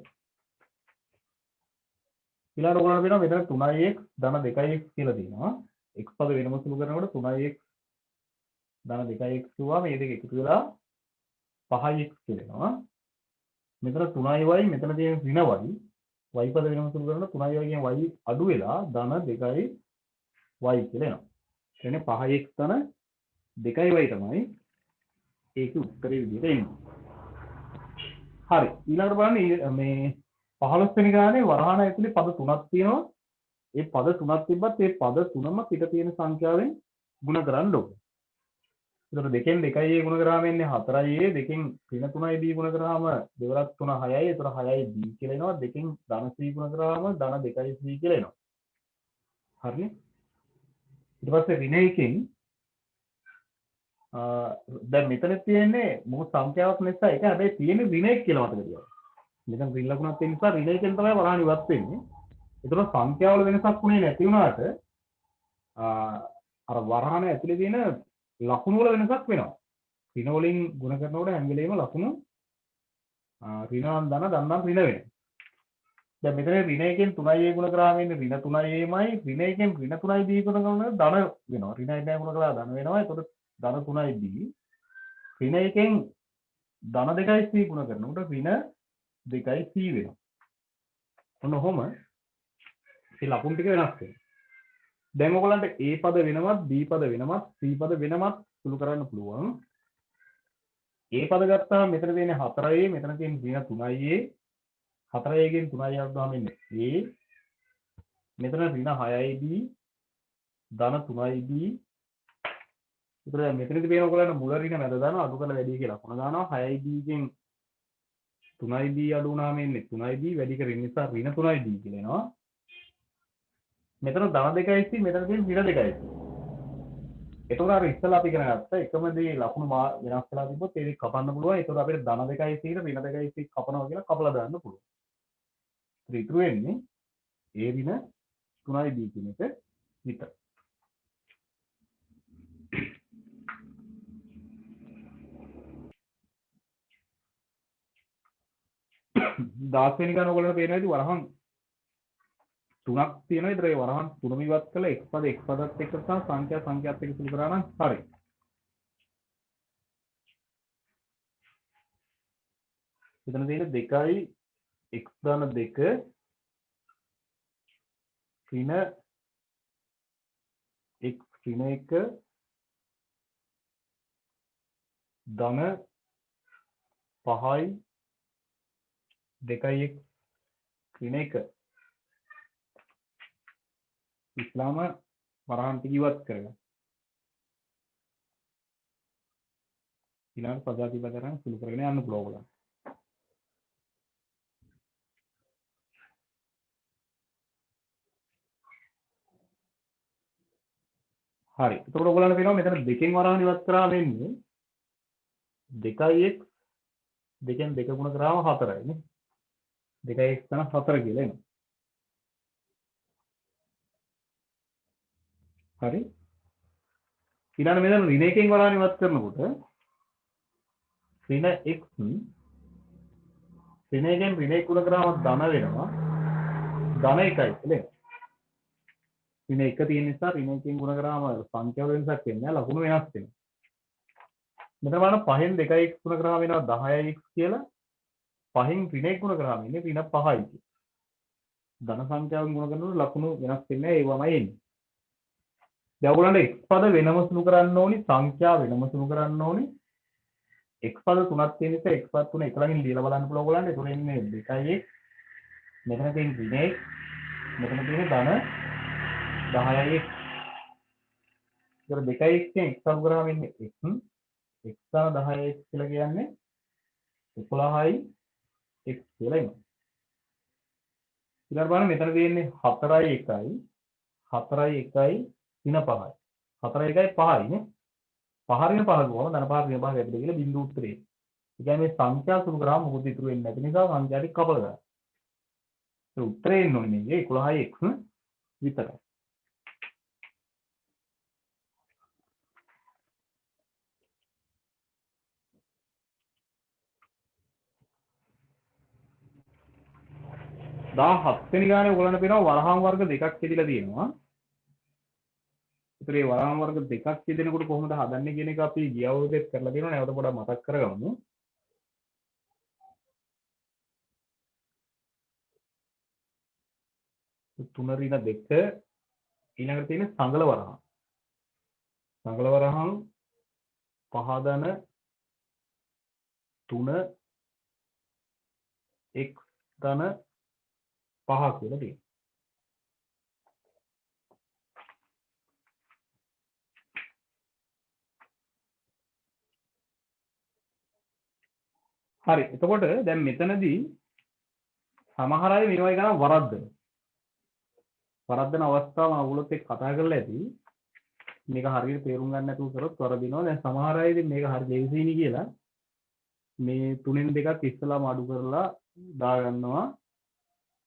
ඊළඟට ඔයගොල්ලන්ට වෙනවා මෙතන 3x ධන 2x කියලා තියෙනවා. x පද වෙනම සුළු කරනකොට 3x ධන 2x කිව්වා මේ දෙක එකතු වෙලා 5x කියලා එනවා. මෙතන 3y මෙතන තියෙන ඍණ y y පද වෙනම සුළු කරනකොට 3y කියන y අඩු වෙලා ධන 2y කියලා එනවා. කියන්නේ 5x ධන 2y තමයි ඒකේ උත්තරේ විදිහට එන්නේ. හරි. ඊළඟට බලන්න මේ 15 වෙනි ගානේ වරහණ ඇතුලේ පද තුනක් තියෙනවා. ඒ පද තුනක් තිබ්බත් ඒ පද තුනම පිට තියෙන සංඛ්‍යාවෙන් ගුණ කරන්න ඕනේ. ඒතර දෙකෙන් 2a ගුණ කරාම එන්නේ 4a දෙකෙන් ඍණ 3යි b ගුණ කරාම 2 + 3 6යි. ඒතර 6යි b කියලා එනවා. දෙකෙන් ධන c ගුණ කරාම ධන 2යි c කියලා එනවා. හරිනේ. ඊට පස්සේ ඍණ එකෙන් දැන් මෙතන තියෙන්නේ මොකද සංඛ්‍යාවක් නිසා ඒක හැබැයි තියෙන්නේ ඍණ 1 කියලා මතක තියාගන්න. මෙතන ඍණ ලකුණක් තියෙන නිසා ඍණ එකෙන් තමයි වරහන් ඉවත් වෙන්නේ. ඒතර සංඛ්‍යාවල වෙනසක් වුණේ නැති වුණාට අර වරහන ඇතුලේ තියෙන ලකුණු වල වෙනසක් වෙනවා. ඍණ වලින් ගුණ කරනකොට හැම වෙලේම ලකුණු ඍණ ධන ධන ඍණ වෙනවා. දැන් මෙතන ඍණ එකෙන් 3a ගුණ කරාම ඉන්නේ ඍණ 3aමයි ඍණ එකෙන් ඍණ 3යි b ගුණ කරනකොට ධන වෙනවා. ඍණ 1 ගුණ කරලා ධන වෙනවා. ඒතකොට ධන 3යි b ඍණ එකෙන් ධන 2යි c ගුණ කරනකොට ඍණ 2යි c වෙනවා. ඔන්න ඔහොම මේ ලකුණු ටික වෙනස් වෙනවා. දැන් ඔයගලන්ට a පද වෙනවත් b පද වෙනවත් c පද වෙනවත් සුළු කරන්න පුළුවන්. a පද ගත්තාම මෙතන තියෙන්නේ 4a මෙතන තියෙන්නේ ඍණ 3a 4a ගෙන් 3i අඩුවාම ඉන්නේ a මෙතන ඍණ 6i b ධන 3i b ඒතර මෙතනදී පේන ඔයගලන්ට මුල ඍණ මැද දාන අඩු කරලා වැඩි කියලා ලකුණ දානවා 6i b ගෙන් 3i b අඩු වුණාම එන්නේ 3i b වැඩි කරගෙන නිසා ඍණ 3i b කියලා එනවා. මෙතන ධන 2යි c මෙතන තියෙන ඍණ 2යි c. ඒතකොට අර ඉස්සලා අපි ඉගෙන ගත්ත එකම දේ ලකුණු වෙනස් වෙලා තිබ්බොත් ඒක කපන්න පුළුවන්. ඒතකොට අපිට ධන 2යි c ට ඍණ 2යි c කපනවා කියලා කපලා දාන්න පුළුවන්. ඒත් ඉතුරු වෙන්නේ a ඍණ 3i b කියන එක විතරයි. 10 වෙනි ගාන ඔයගොල්ලන්ට පේනවා ඉතින් වරහන් තුනක් තියෙනවා. ඒතර ඒ වරහන් තුනම ඉවත් කළා x පද x පදත් එක්ක සහ සංඛ්‍යා සංඛ්‍යාත් එක්ක සුළු කරා නම් හරි. එතන තියෙන 2යි x ධන 2 ඍණ x ඍණ 1 ධන 5යි 2x ඍණ 1 ඉස්ලාම වරහන් ටික ඉවත් කරගන්න. ඊළඟ පදාතිපතරන් සුළු කරගෙන යන්න පුළුවන් ඔයගොල්ලන්ට. හරි. එතකොට ඔයගොල්ලන්ට පේනවා මෙතන දෙකෙන් වරහන් ඉවත් කරා වෙන්නේ 2x දෙකෙන් දෙක ගුණ කරාම 4යි නේ. 2x තන 4 කියලා එනවා. හරි. ඊළඟ මෙතන ඍණ එකෙන් වරහන් ඉවත් කරනකොට ඍණ x ඍණ එකෙන් ඍණ 1 ගුණ කරාම ධන වෙනවා. ධන 1යි කියලා. ඍණ 1 තියෙන නිසා ඍණ 1කින් ගුණ කරාම සංඛ්‍යාව වෙනසක් වෙන්නේ නැහැ. ලකුණු වෙනස් වෙනවා. මෙතන බලන්න 5න් 2x ගුණ කරාම වෙනවා 10x කියලා. 5න් ඍණ 1 ගුණ කරාම ඉන්නේ ඍණ 5යි. ධන සංඛ්‍යාවෙන් ගුණ කරනකොට ලකුණු වෙනස් වෙන්නේ නැහැ. ඒවමයි එන්නේ. දැන් ඔයගොල්ලන්ට x පද වෙනම සුළු කරන්න ඕනි, සංඛ්‍යා වෙනම සුළු කරන්න ඕනි. x පද තුනක් තියෙන නිසා x පද තුන එක ළඟින් ලියලා බලන්න පුළුවන් ඔයගොල්ලන්ට. ඒතකොට එන්නේ 2x මෙතන තියෙන ඍණ 1 මෙතන තියෙන ධන 10x. ඒතර 2x කියෙන් x සමු කරාම එන්නේ x. x ධන 10x කියලා කියන්නේ 11යි x කියලා එනවා. ඊළඟ බලන්න මෙතන තියෙන්නේ 4යි 1යි 4යි 1යි ඍණ 5යි. 4යි 1යි 5යි නේ. 5 ඍණ 5 ගුවම ධන 5 ඍණ 5 ගැටද කියලා බිංදු උත්තරේ. ඒ කියන්නේ මේ සංඛ්‍යා සුළු කරාම මොකද ඉතුරු වෙන්නේ නැති නිසා සංඛ්‍යා ටික කපලා දාන්න. ඒ උත්තරේ එන්න ඕනේ මේ 11යි x විතරයි. වෙනි ගානේ ඔයගොල්ලන්ට පේනවා වරහන් වර්ග දෙකක් ඉදලා තියෙනවා. ඒතර මේ වරහන් වර්ග දෙකක් ඉදෙනකොට කොහොමද හදන්නේ කියන එක අපි ගිය අවුරුද්දේත් කරලා තියෙනවා. නැවත පොඩ්ඩක් මතක් කරගමු. තුන ඍණ 2 ඊළඟට තියෙන සංගල වරහන්. සංගල වරහන් 5 ධන 3 x ධන 5 කියලා තියෙනවා. හරි. එතකොට දැන් මෙතනදී සමහර අය මේවා ගන්න වරද්දන අවස්ථාව මම ඔයගොල්ලොත් එක්ක කතා කරලා ඇති. මේක හරියට තේරුම් ගන්න නැතුව කරොත් වරදිනවා. දැන් සමහර අය ඉතින් මේක හරි දෙවිසීනි කියලා මේ 3න් 2ක් ඉස්සලාම අඩු කරලා දා ගන්නවා.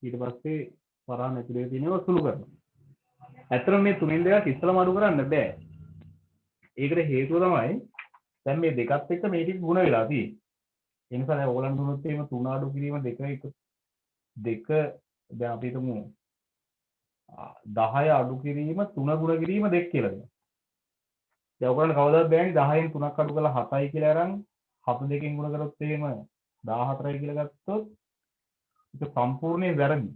ඊට පස්සේ වරහන් ඇතුලේ තියෙනව සුළු කරනවා. ඇත්තටම මේ 3න් 2ක් ඉස්සලාම අඩු කරන්න බෑ. ඒකට හේතුව තමයි දැන් මේ දෙකත් එක්ක මේ ටික ගුණ වෙලා තියෙන්නේ. ඒ නිසා දැන් ඕගලන් දුන්නොත් එහෙම 3 අඩු කිරීම 2 දැන් අපි හිතමු 10 අඩු කිරීම 3 ගුණ කිරීම 2 කියලා දෙනවා. දැන් ඔයගොල්ලන්ට කවදාවත් බෑනේ 10න් 3ක් අඩු කරලා 7යි කියලා අරන් 7 දෙකෙන් ගුණ කරොත් එහෙම 14යි කියලා ගත්තොත් ඒක සම්පූර්ණයෙන් වැරදි.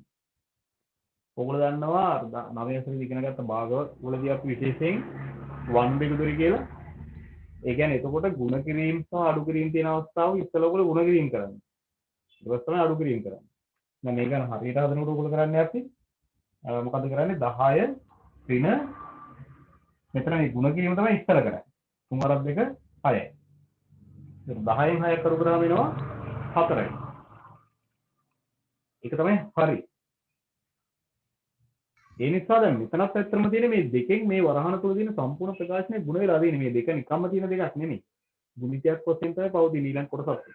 ඔයගොල්ලෝ දන්නවා 9 ඇසෙදි ඉගෙන ගත්ත භාග වලදී අපි විශේෂයෙන් 1 බිගුදුරි කියලා. ඒ කියන්නේ එතකොට ගුණ කිරීම සහ අඩු කිරීම තියෙන අවස්ථාව ඉස්සෙල්ලා ඔයගොල්ලෝ ගුණ කිරීම කරන්නේ. ඊට පස්සේ තමයි අඩු කිරීම කරන්නේ. දැන් මේක හරියට හදනකොට ඔයගොල්ලෝ කරන්නේ අපි මොකද කරන්නේ 10 ඍණ මෙතන මේ ගුණ කිරීම තමයි ඉස්සර කරන්නේ 3 අරක් 2 6යි. ඒක 10න් 6ක් කරු කරාම එනවා 4යි. ඒක තමයි හරි. ඒ නිසා දැන් මෙතනත් ඇත්තටම තියෙන මේ දෙකෙන් මේ වරහන තුල තියෙන සම්පූර්ණ ප්‍රකාශනය ගුණ වෙලා තියෙන මේ දෙක නිකම්ම තියෙන දෙකක් නෙමෙයි. ගුණිතයක් වශයෙන් තමයි පවතින ඊළඟ කොටසත්.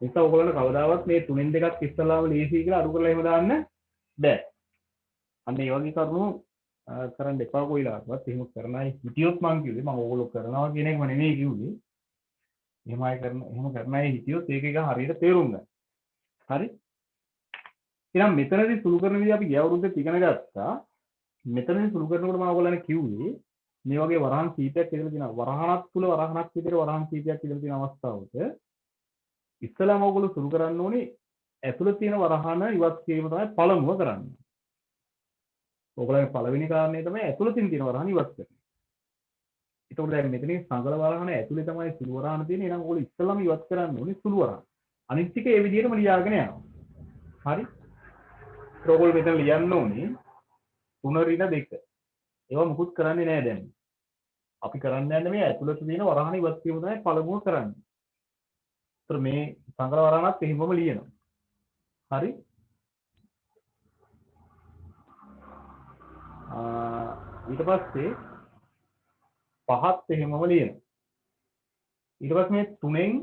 ඒ නිසා ඔයගොල්ලෝ කවදාවත් මේ 3න් 2ක් ඉස්සලාම ලීසි කියලා අඩු කරලා එහෙම දාන්න බෑ. අන්න ඒ වගේ කරුණු කරන්න එපා කොයිලාවත්. එහෙම කරන අය හිටියොත් මං කිව්වේ මම ඕගොල්ලෝ කරනවා කියන එකම නෙමෙයි කිව්වේ. එහෙම කරන අය හිටියොත් ඒක එක හරියට තේරුම් ගන්න. හරි? එහෙනම් මෙතනදී සුළු කරන විදිහ අපි ගිය අවුරුද්දේ ඉගෙන ගත්තා. මෙතනදී සුළු කරනකොට මම ඔයගොල්ලන්ට කිව්වේ මේ වගේ වරහන් කීපයක් ඉදලා තියෙනවා. වරහනක් තුල වරහනක් විතර වරහන් කීපයක් ඉදලා තියෙන අවස්ථාවක ඉස්සලාම ඔයගොල්ලෝ සුළු කරන්න ඕනේ ඇතුළේ තියෙන වරහන ඉවත් කිරීම තමයි පළමුව කරන්නේ. ඔයගොල්ලන්ගේ පළවෙනි කාරණේ තමයි ඇතුළතින් තියෙන වරහන ඉවත් කරන. ඒතකොට දැන් මෙතනින් සංගල වරහන ඇතුළේ තමයි සුළු වරහන තියෙන්නේ. එහෙනම් ඔයගොල්ලෝ ඉස්සලාම ඉවත් කරන්න ඕනේ සුළු වරහන. අනිත් ටික ඒ විදිහටම ලියාගෙන යනවා. හරි? ඔයගොල්ලෝ මෙතන ලියන්න ඕනේ 3 ඍණ 2. ඒවා මුකුත් කරන්නේ නැහැ දැන්. අපි කරන්න යන්නේ මේ ඇතුළත තියෙන වරහන ඉවත් කිරීම තමයි පළමුව කරන්නේ. ඒතර මේ සංගල වරහනත් එහෙමම ලියනවා. හරි? ඊට පස්සේ 5ත් එහෙමම ලියනවා. ඊට පස්සේ මේ 3න්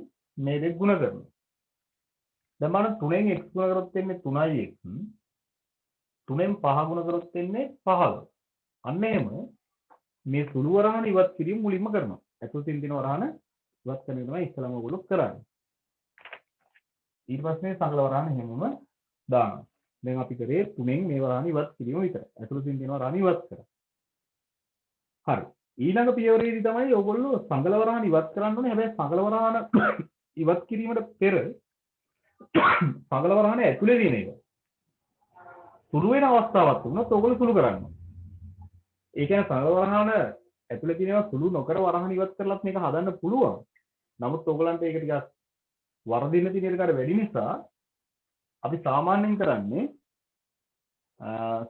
මේ දෙක ගුණ කරනවා. දැන් බලන්න 3න් x ගුණ කරොත් එන්නේ 3x. 3න් 5 ගුණ කරොත් එන්නේ 15. අන්න එහෙම මේ සුළු වරහන ඉවත් කිරීම මුලින්ම කරනවා. ඇතුළතින් දින වරහන ඉවත් කරන එක තමයි ඉස්සලම ඔයගොල්ලෝ කරන්නේ. ඊට පස්සේ සංකල වරහන එහෙමම දානවා. දැන් අපි කරේ 3න් මේ වරහන ඉවත් කිරීම විතරයි. ඇතුළතින් දින වරහන ඉවත් කරා. හරි. ඊළඟ පියවරේදී තමයි ඔයගොල්ලෝ සංකල වරහන ඉවත් කරන්න ඕනේ. හැබැයි සංකල වරහන ඉවත් කිරීමට පෙර සංකල වරහන ඇතුලේ තියෙන එක සුළු වෙන අවස්ථාවක් වුණොත් ඔයගොල්ලෝ සුළු කරන්න. ඒ කියන්නේ සංකල වරහන ඇතුලේ තියෙනවා සුළු නොකර වරහන ඉවත් කරලත් මේක හදන්න පුළුවන්. නමුත් ඔයගලන්ට ඒක ටිකක් වර්ධින තියෙන එකට වැඩි නිසා අපි සාමාන්‍යයෙන් කරන්නේ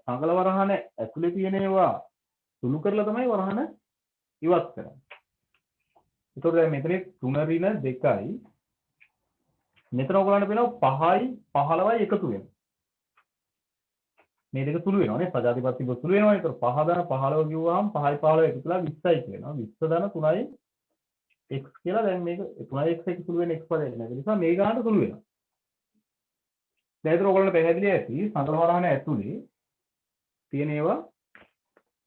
සංකල වරහන ඇතුලේ තියෙන ඒවා සුළු කරලා තමයි වරහන ඉවත් කරන්නේ. ඒතකොට දැන් මෙතන 3 ඍණ 2යි මෙතන ඔයගලන්ට පේනවා 5යි 15යි එකතු වෙනවා. මේ දෙක සුළු වෙනවා නේ සජාතිපත්ති බො සුළු වෙනවා. ඒතකොට 5 ධන 15 කිව්වහම 5යි 15 එකතුලා 20යි කියනවා. 20 ධන 3යි x කියලා දැන් මේක 3x එක සුළු වෙන x පදයක් නේද? ඒ නිසා මේ ගානට සුළු වෙනවා. දැන් ඒතර ඔයගලන්ට පැහැදිලි ඇති සංකල වරහන ඇතුලේ තියෙන ඒවා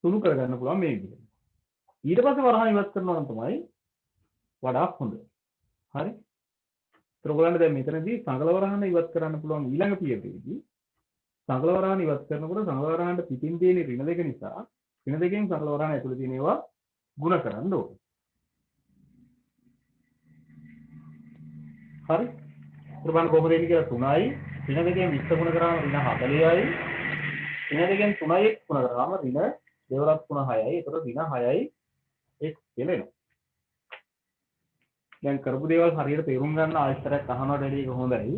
සුළු කරගන්න පුළුවන් මේ විදිහට. ඊට පස්සේ වරහන ඉවත් කරනවා නම් තමයි වඩා හොඳ. හරි? ඒතර ඔයගලන්ට දැන් මෙතනදී සංකල වරහන ඉවත් කරන්න පුළුවන් ඊළඟ පියවරේදී සංකල වරහන ඉවත් කරනකොට සංකල වරහනට පිටින් තියෙන ඍණ දෙක නිසා ඍණ දෙකෙන් සංකල වරහන ඇතුලේ තියෙන ඒවා ගුණ කරන්න ඕනේ. හරි? ඒතර බලන්න කොහොමද එන්නේ කියලා 3යි ඍණ දෙකෙන් 20 ගුණ කරාම ඍණ 40යි ඍණ දෙකෙන් 3යි ගුණ කරාම ඍණ දෙවරක් 6යි. ඒතර ඍණ 6යි x කියලා එනවා. දැන් කරපු දේවල් හරියට තේරුම් ගන්න ආයතරයක් අහනවට වැඩි එක හොඳයි.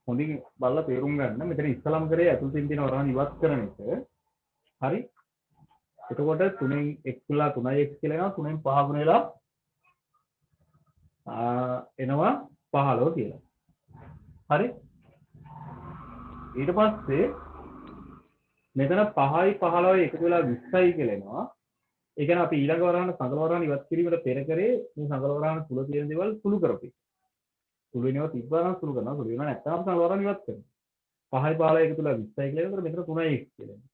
හොඳින් බලලා තේරුම් ගන්න. මෙතන ඉස්සලම් කරේ ඇතුළතින් තියෙන වරහන් ඉවත් කරන එක. හරි? එතකොට 3න් x කියලා 3x කියලා එනවා. 3න් 5 ගුණ වෙලා එනවා 15 කියලා. හරි? ඊට පස්සේ මෙතන 5යි 15යි එකතු වෙලා 20යි කියලා එනවා. ඒ කියන්නේ අපි ඊළඟ වරහන සංකල වරහන ඉවත් කිරීමට පෙර කරේ මේ සංකල වරහන තුල තියෙන දේවල් සුළු කරපේ. සුළු වෙනවා තිබ්බනම් සුළු කරනවා. සුළු වෙනවා නැත්නම් අපි සංකල වරහන ඉවත් කරනවා. 5යි 15යි එකතු වෙලා 20යි කියලා එනකොට මෙතන 3x කියලා එනවා.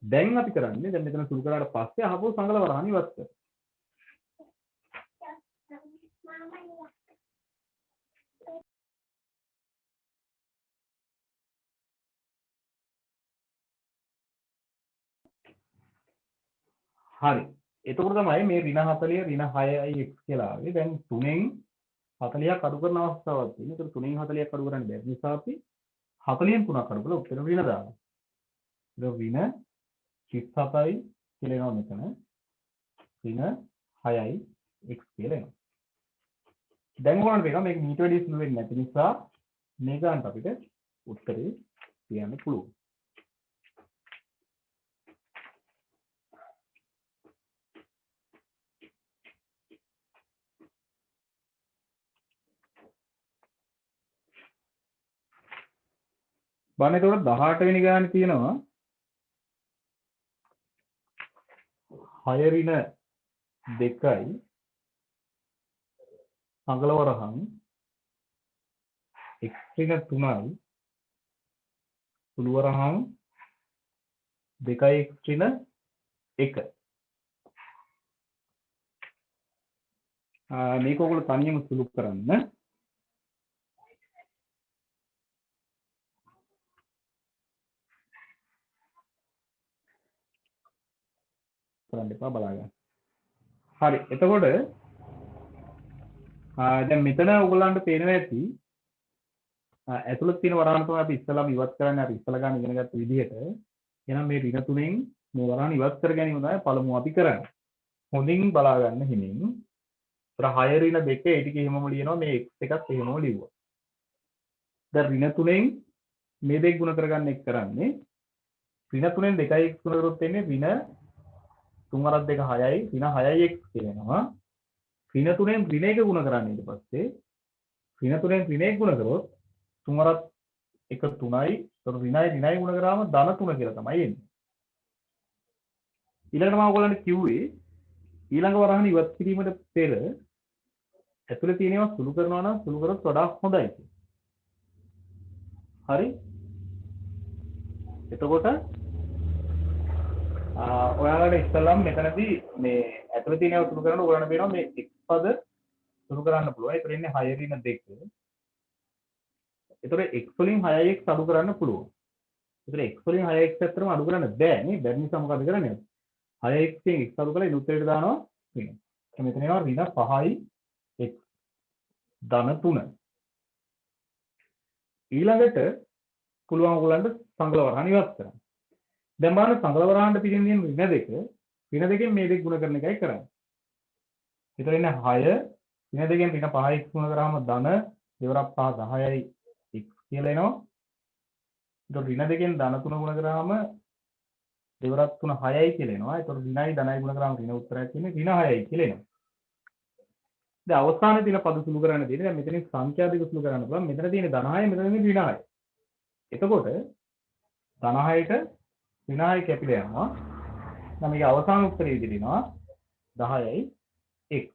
දැන් අපි කරන්නේ දැන් මෙතන සුළු කරාට පස්සේ අහපු සංකල වරහන ඉවත් කරනවා. හරි. එතකොට තමයි මේ ඍණ 40 ඍණ 6යි x කියලා ආවේ. දැන් 3න් 40ක් අඩු කරන අවස්ථාවක් තියෙනවා. ඒතර 3න් 40ක් අඩු කරන්න බැරි නිසා අපි 40න් 3ක් අඩු කරලා උත්තර ඍණ දානවා. ඒක ඍණ 37යි කියලා එනවා මෙතන. ඍණ 6යි x කියලා එනවා. දැන් ඔයාලට මේක මීට වැඩි සුළු වෙන්නේ නැති නිසා මේ ගන්නට අපිට උත්තරේ කියන්න පුළුවන්. බලන්න එතකොට 18 වෙනි ගානේ තියෙනවා 6 ඍණ 2යි සංකල වරහන් x ඍණ 3යි සුළු වරහන් 2යි x ඍණ 1. මේක ඔයගොල්ලෝ තනියම සුළු කරන්න. කරන්න එපා බලාගන්න. හරි. එතකොට දැන් මෙතන ඔයගොල්ලන්ට පේනවා ඇති ඇතුළත තියෙන වරහන් තමයි අපි ඉස්සලාම ඉවත් කරන්නේ අර ඉස්සලා ගන්න ඉගෙන ගත්ත විදිහට. එහෙනම් මේ ඍණ 3න් මේ වරහන් ඉවත් කර ගැනීම තමයි පළමුව අපි කරන්නේ. හොඳින් බලා ගන්න හිමින්. ඒතර 6 ඍණ 2 ඒ ටික එහෙමම ලියනවා මේ x එකත් එහෙමම ලියුවා. දැන් ඍණ 3න් මේ දෙක ගුණ කරගන්න එක කරන්නේ ඍණ 3න් 2යි x ගුණ කරොත් එන්නේ ඍණ 3 වරක් 2 6යි ඍණ 6යි x කියනවා. ඍණ 3න් ඍණ 1 ගුණ කරන්නේ ඊට පස්සේ ඍණ 3න් ඍණ 1 ගුණ කරොත් 3 වරක් 1 3යි. ඒතර ඍණයි ඍණයි ගුණ කරාම ධන 3 කියලා තමයි එන්නේ. ඊළඟට මම ඔයගොල්ලන්ට කිව්වේ ඊළඟ වරහන් ඉවත් කිරීමට පෙර ඇතුලේ තියෙනවා සුළු කරනවා නම් සුළු කරොත් වඩා හොඳයි. හරි? එතකොට ඔයාලට ඉස්සෙල්ලම මෙතනදී මේ ඇතුලේ තියෙනවා සුළු කරනකොට ඔයාලට පේනවා මේ x පද සුළු කරන්න පුළුවන්. ඒතර ඉන්නේ 6 ඍණ 2. ඒතර x වලින් 6x අඩු කරන්න පුළුවන්. ඒතර x වලින් 6x ඇත්තටම අඩු කරන්න බෑ නේ. බැරි නිසා මොකද කරන්නේ? 6x ෙන් x අඩු කරලා ඉනුත්තරයට දානවා ඍණ. මෙතන එනවා ඍණ 5යි x ධන 3. ඊළඟට පුළුවන් ඔයගලන්ට සංගල වරහන් ඉවත් කරන්න. දැන් බලන්න සංගල වරහන්ට පිටින් තියෙන ඍණ දෙක ඍණ දෙකෙන් මේ දෙක ගුණ කරන එකයි කරන්නේ. ඒතර ඉන්නේ 6 ඍණ දෙකෙන් ඍණ 5x ගුණ කරාම ධන දෙවරක් 5 10යි x කියලා එනවා. ඒතර ඍණ දෙකෙන් ධන 3 ගුණ කරාම දෙවරක් 3 6යි කියලා එනවා. ඒතර ඍණයි ධනයි ගුණ කරාම ඍණ උත්තරයක් තියෙන්නේ ඍණ 6යි කියලා එනවා. දැන් අවසානයේ තියෙන පද සුළු කරන්න තියෙන්නේ. දැන් මෙතනින් සංඛ්‍යා දෙක සුළු කරන්න පුළුවන්. මෙතන තියෙන්නේ ධන 6 මෙතන තියෙන්නේ ඍණ 6. එතකොට ධන 6ට ඍණ 6 කැපිලා යනවා. දැන් මේකේ අවසාන උත්තරය ඉදිරියනවා 10යි x.